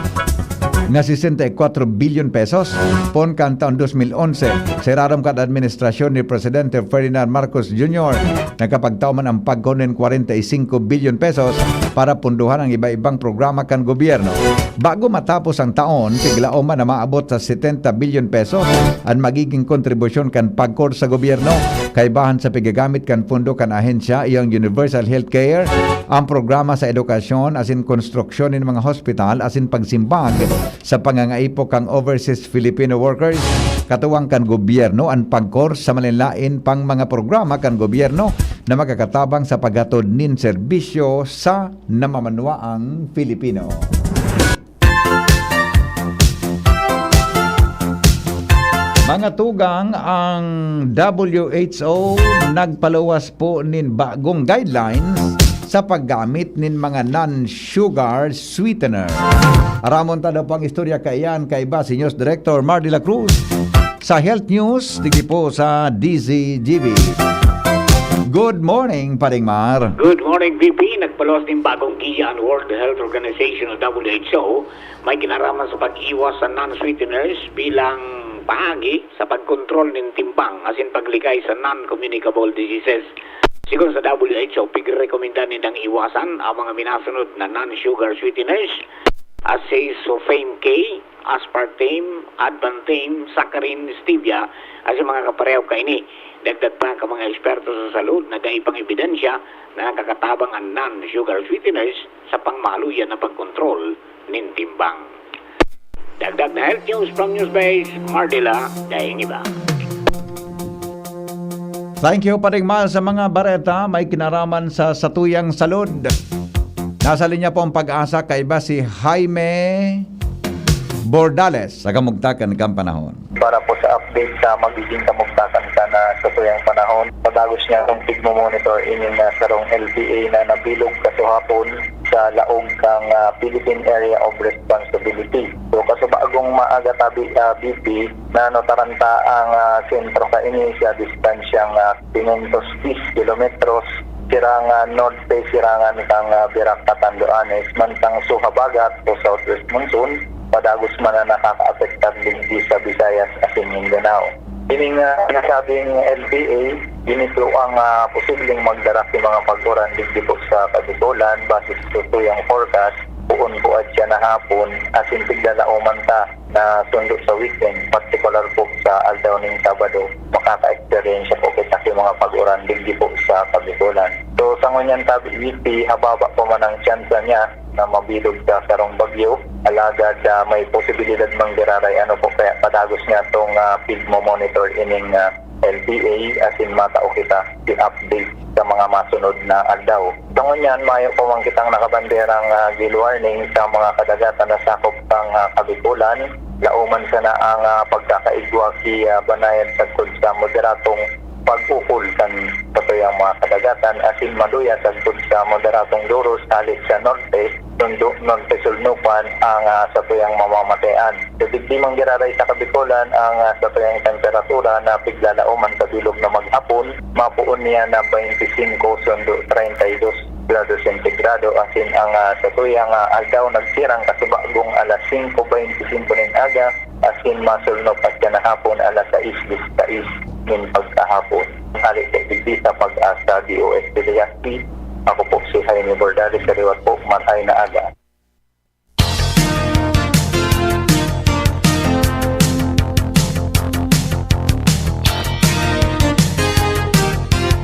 na 64 billion pesos pon kan taon 2011. Seraram kad administrasyon ni Presidente Ferdinand Marcos Jr. Nagkapagtao man ang pagkunin 45 billion pesos para punduhan ang iba-ibang programa kan gobyerno. Bago matapos ang taon, tiglao man na maabot sa 70 billion pesos ang magiging kontribusyon kan PAGCOR sa gobyerno. Kaibahan sa pigagamit kan pundo kan ahensya iyang Universal Healthcare, ang programa sa edukasyon as in konstruksyon ng mga hospital as in pagsimbag sa pangangaipo kang overseas Filipino workers. Katuwang kan gobyerno ang PAGCOR sa malinlain pang mga programa kan gobyerno na magkakatabang sa paghatod nin serbisyo sa namamanwaang Filipino. Mga tugang, ang WHO nagpaluwas po nin bagong guidelines sa paggamit nin mga non-sugar sweetener. Aramon tada pang istorya kayan kay Basi News Director Mar de la Cruz. Sa Health News, tigi po sa DZGB. Good morning, Paring Mar. Good morning, VP. Nagpaluwas din bagong giya ang World Health Organization o WHO. May kinaraman sa pag-iwas sa non-sweeteners bilang bahagi sa pagkontrol ng timbang as in pagligay sa non-communicable diseases. Sigon sa WHO, pigrekomenda nilang iwasan ang mga minasunod na non-sugar sweeteners as say sulfame K, aspartame, advantame, saccharin, stevia as mga kapareho kaini. Dagdag pa ka mga eksperto sa salud na daipang ebidensya na nakakatabang ang non-sugar sweeteners sa pangmaluyan na pagkontrol ng timbang. Dagdag na health news from Newsbase, Mardila, dahing iba. Thank you, Paring Mal, sa mga bareta may kinaraman sa satuyang salud. Nasa linya po ang pag-asa kay ba si Jaime Bordales sa kamugtakan kang panahon. Para po sa update sa magiging kamugtakan ka na sa tuyang panahon, padagos niya itong tigmo-monitor inyong sarong LPA na nabilog kasuhapon sa laog kang Philippine Area of Responsibility. So kasubagong maaga tabi BP na notaranta ang sentro ka ini sa distansyang 510 kilometros sirangan norte, sirangan kang Birak Patanduanes, mantang suhabagat o southwest monsoon, padagos man na nakaka-apektar digdi sa Visayas asin Mindanao. Ining nasabing LPA, ginito ang posibleng magdara sa mga pag-uran digdi po sa Kabikulan base sa tuyang forecast. Puon po at siya na hapon asin tigdala umanta na sundo sa weekend, particular po sa aldaw ng Sabado, makaka-experience po kita sa mga pag-uran digdi po sa Kabikulan. So sa ngunyan tabi VP, hababa po man ang tsansa niya na mabilog sa sarong bagyo, alagad may posibilidad mang diraray po kaya padagos niya itong PIGMO monitor ining LPA asin matao kita i-update sa mga masunod na aldaw. Sa ngunyan, mayo po man kitang nakabanderang gale warning sa mga kadagatan na sakop ng Kabikulan. Lauman sana ang pagkakaigwa ki Banayan sa moderatong pag-ukol sa patuyang mga kadagatan asin maluya sa moderatong duros halit sa norte, norte sulnupan ang satuyang mamamatean. So digdi mang giraray sa Kabikulan ang satuyang temperatura na piglalauman sa bilog na maghapon, mapuon niya na 25 sundo 32 grado sentigrado asin ang satuyang aldaw nagsirang kasubagong alas 5:25 ng aga asin masulnop at na hapon alas 6:10 ng pagkahapon. Halit sa digdi sa Pag-asa DOST Legazpi. Ako po si Jaime Bordales, kariwat po, matay na aga.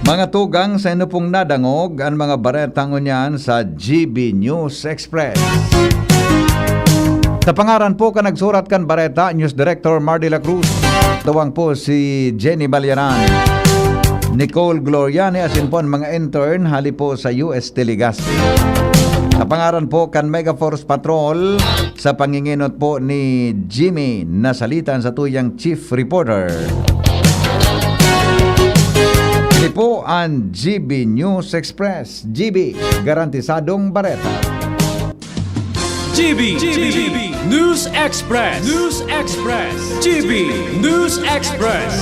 Mga tugang sa inyo pong nadangog ang mga baretang unyan sa GB News Express. Sa pangaran po ka nagsurat kan bareta, News Director Mar de la Cruz. Tawang po si Jenny Balyaran, Nicole Gloriani, asin po ang mga intern hali po sa UST Legazpi. Sa pangaran po kan Mega Force Patrol, sa panginginot po ni Jimmy Nasalitan sa tuyang Chief Reporter. Ito po ang GB News Express. GB, garantisadong bareta. GB News Express. News Express. GB News Express.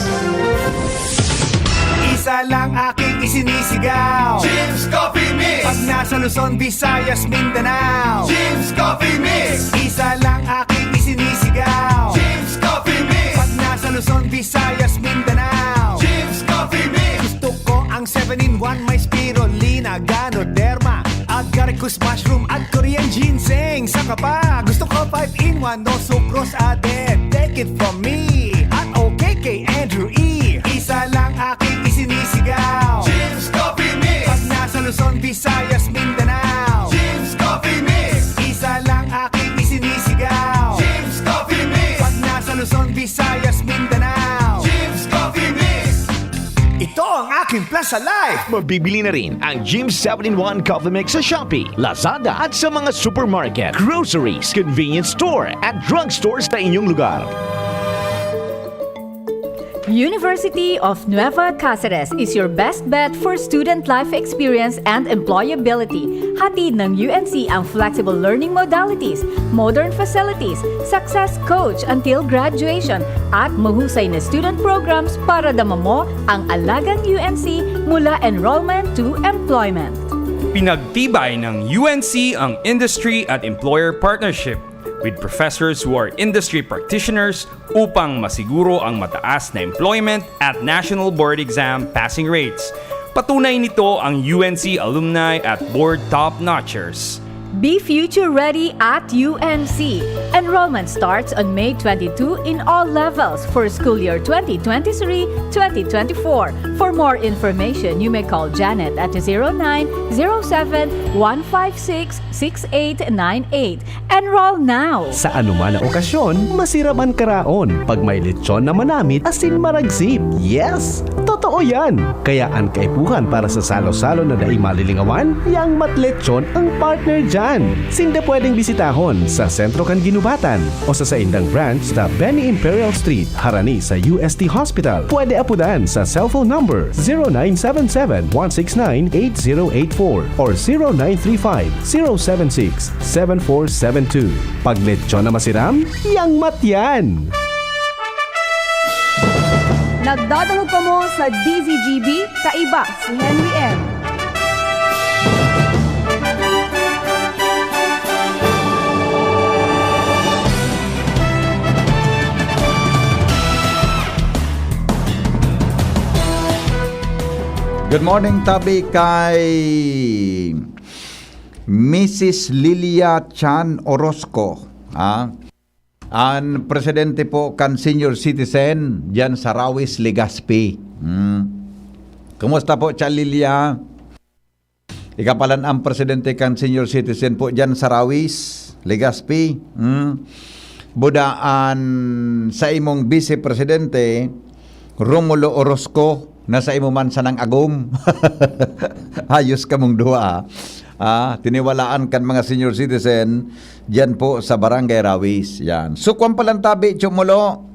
Isa lang aking isinisigaw, Jim's Coffee Mix. Pag nasa Luzon, Visayas, Mindanao, Jim's Coffee Mix. Isa lang aking isinisigaw, Jim's Coffee Mix. Pag nasa Luzon, Visayas, Mindanao, Jim's Coffee Mix. Gusto ko ang 7-in-1, may spirulina, ganoderma, agaricus mushroom at Korean ginseng. Saka pa, gusto ko 5-in-1, no sucrose added. Take it from me at OKK Andrew E. Isa lang aking isinisigaw, Jim's Coffee Mix. Pag nasa Luzon, Visayas, Mindanao, Jim's Coffee Mix. Isa lang aking isinisigaw, Jim's Coffee Mix. Pag nasa Luzon, Visayas, Mindanao, Jim's Coffee Mix. Ito ang aking plus sa life. Mabibili na rin ang Jim's 7-in-1 Coffee Mix sa Shopee, Lazada at sa mga supermarket, groceries, convenience store at drugstores sa inyong lugar. University of Nueva Cáceres is your best bet for student life experience and employability. Hatid ng UNC ang flexible learning modalities, modern facilities, success coach until graduation, at mahusay na student programs para dama mo ang alagang UNC mula enrollment to employment. Pinagtibay ng UNC ang industry at employer partnership with professors who are industry practitioners upang masiguro ang mataas na employment at national board exam passing rates. Patunay nito ang UNC alumni at board top-notchers. Be future ready at UNC. Enrollment starts on May 22 in all levels for school year 2023-2024. For more information, you may call Janet at 0907-156-6898. Enroll now! Sa anuman na okasyon, masiraman karaon. Pag may lechon na manamit, asin maragsip. Yes! Totoo yan! Kaya ang kaipuhan para sa salo-salo na daing malilingawan, yang matlechon ang partner dyan. Sinda pwedeng bisitahon sa Sentro kan Ginubatan o sa saindang branch sa Benny Imperial Street, harani sa UST Hospital. Pwede apudan sa cellphone number 0977-169-8084 or 0935-076-7472. Pag lechon na masiram, yang matyan! Nagdadalog pa mo sa DZGB, kaiba si Henry M. Good morning, tabi kay Mrs. Lilia Chan Orozco. Ang presidente po kan senior citizen dyan sa Rawis, Legazpi. Kumusta po, Chan Lilia? Ikapalan ang presidente kan senior citizen po dyan sa Rawis, Legazpi. Budaan sa imong vice-presidente, Romulo Orozco, nasa imo man sa nang agom. Ayos ka mong duha. Tiniwalaan kan mga senior citizen diyan po sa Barangay Rawis. Yan. So kung palantabi Chumulo.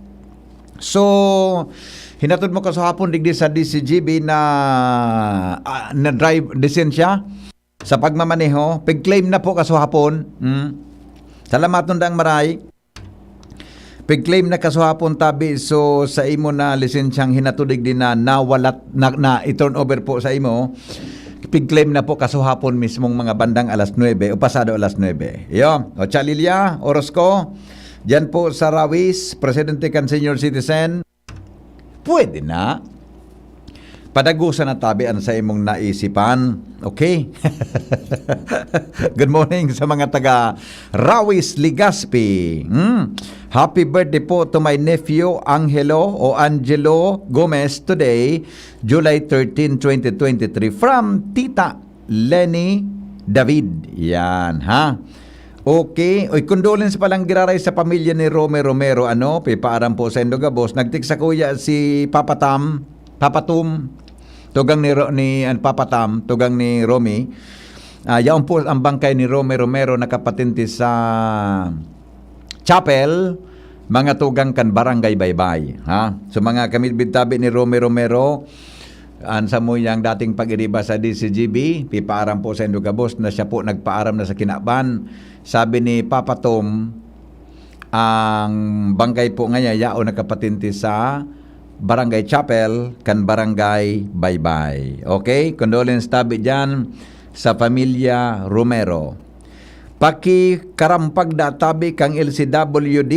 So hinatod mo ka sa hapon digdi sa DCGB na drive lisensya sa pagmamaneho. Pig-claim na po ka sa hapon. Salamat ndang maray. Pag-claim na kasuhapon tabi, so sa imo na lisensyang hinatudig din na nawalat na i-turn over po sa imo, pag-claim na po kasuhapon mismong mga bandang alas 9 o pasado alas 9. Yo, o Chalilia, Orozco, dyan po sa Rawis, presidente kan senior citizen, pwede na. Padagusan na tabian sa imong naisipan. Okay? Good morning sa mga taga Rawis, Legazpi. Happy birthday po to my nephew Angelo Gomez today, July 13, 2023 from Tita Lenny David. Yan, ha? Okay. Oy, condolence palang giraray sa pamilya ni Romero. Pipaaram po sa Indogabos. Nagtik sa kuya si Papatum, tugang ni Papatam, tugang ni Romy. Yaon po ang bangkay ni Romero nakapatinti sa chapel, mga tugang kan Barangay Baybay. So mga kamilbitabi ni Romero, ansa mo yang dating pag-iriba sa DCGB, pipaaram po sa Indogabos na siya po nagpaaram na sa Kinaban. Sabi ni Papatom, ang bangkay po ngayon yaon nakapatinti sa Barangay Chapel kan Barangay Baybay. Okay? Condolence tabi dyan sa pamilya Romero. Paki karampag da tabi kang LCWD,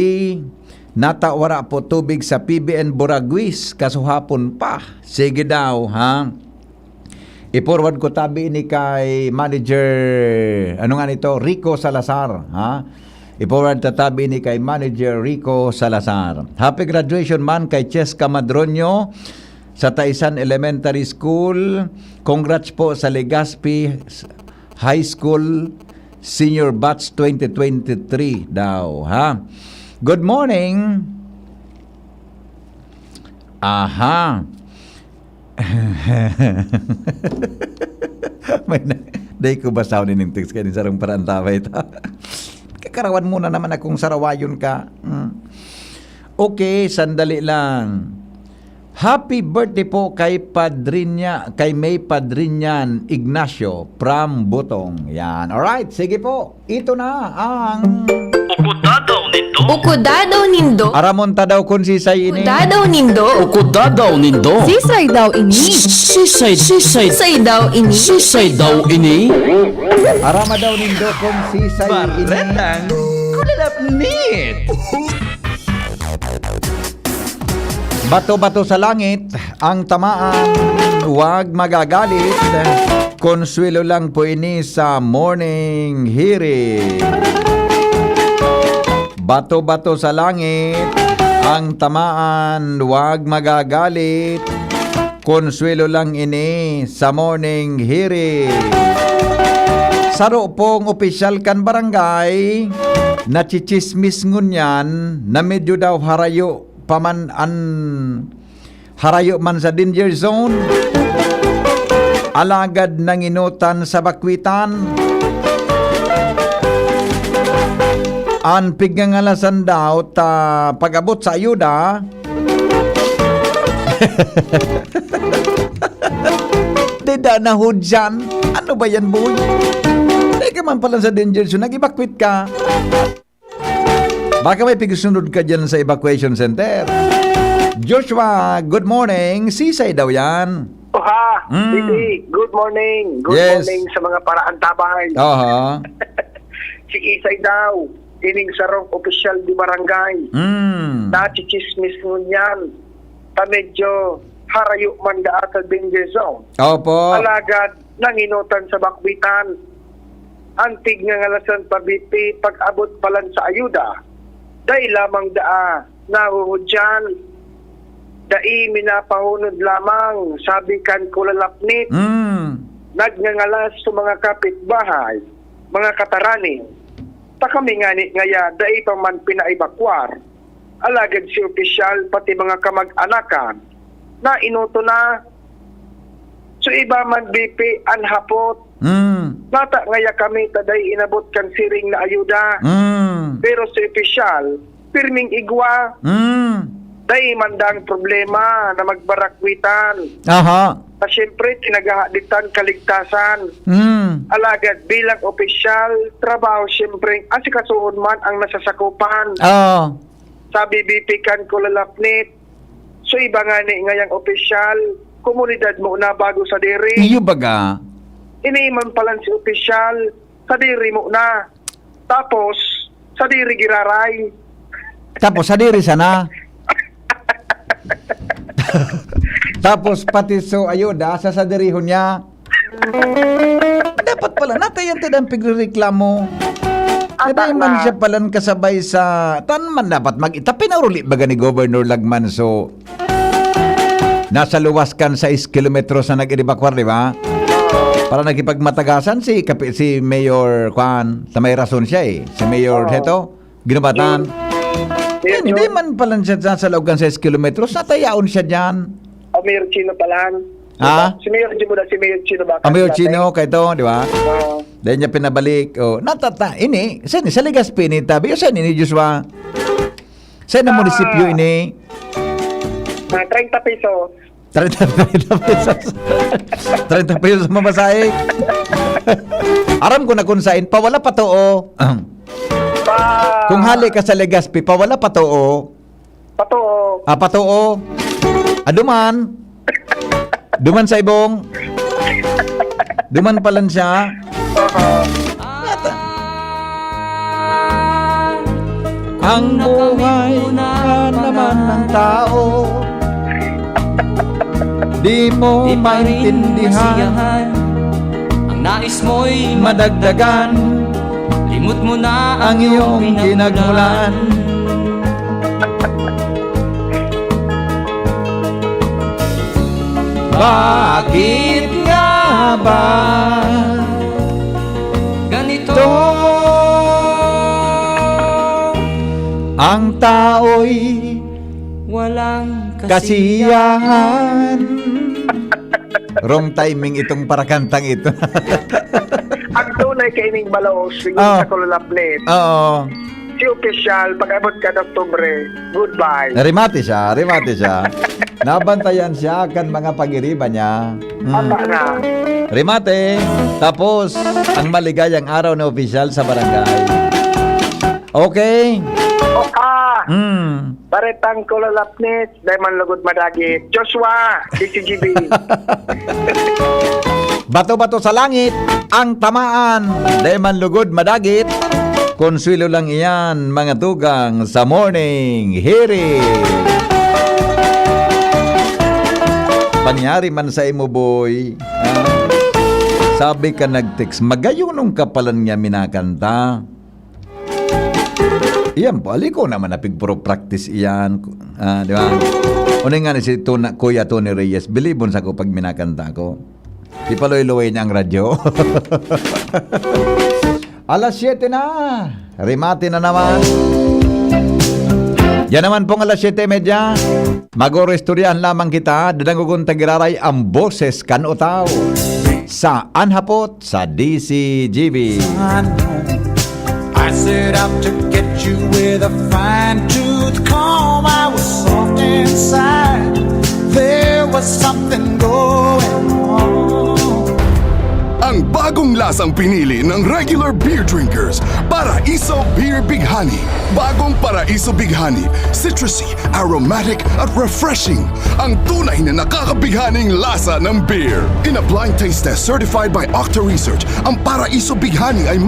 natawara po tubig sa PBN Boraguis kasuhapon pa. Sige daw, ha? I-forward ko tabi ni kay manager, Rico Salazar, ha? I-forward tatabi ni kay Manager Rico Salazar. Happy graduation man kay Cheska Madronio sa Taisan Elementary School. Congrats po sa Legazpi High School Senior Batch 2023 daw, ha? Good morning. Aha. Day ko basaw ni text kay ni sarong paraan taway ta. Kakarawan muna naman akong sarawayon ka. Okay, sandali lang. Happy birthday po kay May Padrinyan Ignacio from Butong. Yan. Alright, sige po. Ito na ang Ukudadaw nindo. Aramonta daw kun sisay ini. Ukudadaw nindo. Ukudadaw nindo. Sisay daw ini. Sisay daw ini. Sisay daw ini. Arama daw nindo kun sisay ini. Baretang kulalapnit. Bato-bato sa langit ang tamaan, huwag magagalit. Konsuelo lang po ini sa morning hearing. Bato-bato sa langit ang tamaan, huwag magagalit. Konsuelo lang ini sa morning hearing. Saro pong opisyal kan barangay, nachichismis ngunyan na medyo daw harayo man sa danger zone, alagad ng inutan sa bakwitan, an pigangalasan daw ta pagabot sa ayuda. Dida na hudyan. Ano ba yan, boy? Teka man pala sa danger zone, nag-evacuate ka. Baka may pigsunod ka dyan sa evacuation center. Joshua, good morning. Sisay daw yan. Oh, Aloha, Mm. Bibi. Good morning. Good Yes. morning sa mga paraantabay. Aha. Si Isay daw, ining sarong opisyal di barangay. Mm. Nachichismis nun yan. Ta medyo harayo man da sa danger zone. Opo. Alagad, nanginutan sa bakbitan. Antig nga ngalasan pa BP, pag-abot palan sa ayuda. Dahil lamang daa, nahuhudyan. Dai minapahunod lamang, sabi kan kulalapnit. Mm. Nagngangalas sa mga kapitbahay, mga katarani. Ta kami ngaya, dai pa man pinaibakwar. Alagad si opisyal, pati mga kamag-anakan, na inuto na. So iba man BP, anhapot. Mm. Nata ngaya kami, taday inabot kan siring na ayuda. Mm. Pero si opisyal, pirming igwa. Mm. Dahil mandang problema na magbarakwitan. Aha. Na siyempre, tinagahaditan kaligtasan. Mm. Alagad bilang opisyal, trabaho siyempre, asikasuhon man ang nasasakupan. Oh. Sabi BP kan kulalapnit. So iba nga ni ngayang opisyal, komunidad mo na bago sa diri. Iyo baga. Iniiman palan si opisyal, sa diri mo na. Tapos, sa diri giraray. Tapos sa diri sana. Tapos pati so ayuda sa sadirihon niya. Dapat pala natayan to ang pigreklamo. Kada man siya palan kasabay sa tan man dapat mag-itapi na uli baga ni Governor Lagman so nasa luwas kan 6 kilometros na nag-evacuate, di ba? Para nakipagmatagasan si Mayor Kwan, sa may rason siya eh. Si Mayor Heto, ginubatan. Hindi man palan siya sa loob kan 6 kilometros, natayaon siya dyan. O Mayor Chino palan. Ha? Si Mayor Chino ba? Mayor Chino, kay to, di ba? Dahil niya pinabalik. Oh, ini, sa Legazpi ni Tabi, o saan ni Joshua? Saan na munisipyo ini? 30 pesos. 30 pesos. 30 pesos sa mamasahe. Aram ko na kung saan, pawala pa to, oh. Kung hali ka sa Legazpi, pawala pa to, oh. Patoo. Patoo. Duman. Duman sa ibong. Duman palan siya. Ang buhay na naman ng tao, di mo maintindihan. Ang nais mo'y madagdagan. Limot mo na ang iyong pinagmulan. Bakit nga ba ganito ang tao'y walang kasiyahan? Wrong timing itong parakantang ito. Ang tunay kaining balaos, sa kulalapnit. Oo. Si opisyal, pag-abot ka ng Oktubre, goodbye. Rimati siya. Nabantayan siya kan mga pag-iriba niya. Ata na. Rimate. Tapos, ang maligayang araw na opisyal sa barangay. Okay. Baretang kulalapnit, Diamond Lugod Madagit. Joshua, DCGB. Bato-bato sa langit, ang tamaan. Diamond Lugod Madagit. Konsuelo lang iyan, mga tugang sa morning hearing. Panyari man sa imo, boy. Sabi ka nag-text, magayunong kapalan niya minakanta. Iyan po, aliko naman na pigpuro practice iyan. Di ba? Unay nga ni si Kuya Tony Reyes, bilibon sa ko pag minakanta ko. Di paloy-loy niya ang radyo. Alas 7 na. Rimati na naman. Yan naman pong alas 7:30. Mag-orestoryahan lamang kita. Dadangugun tagiraray ang boses kanutaw sa Anhapot sa DCGB. I set out to get you with a fine-tooth comb. I was soft inside. There was something going on. ang bagong lasang pinili ng regular beer drinkers, Paraiso Beer Big Honey. Bagong Paraiso Big Honey, citrusy, aromatic at refreshing. Ang tunay na nakakabighaning lasa ng beer. In a blind taste test certified by Octa Research, ang Paraiso Big Honey ay mas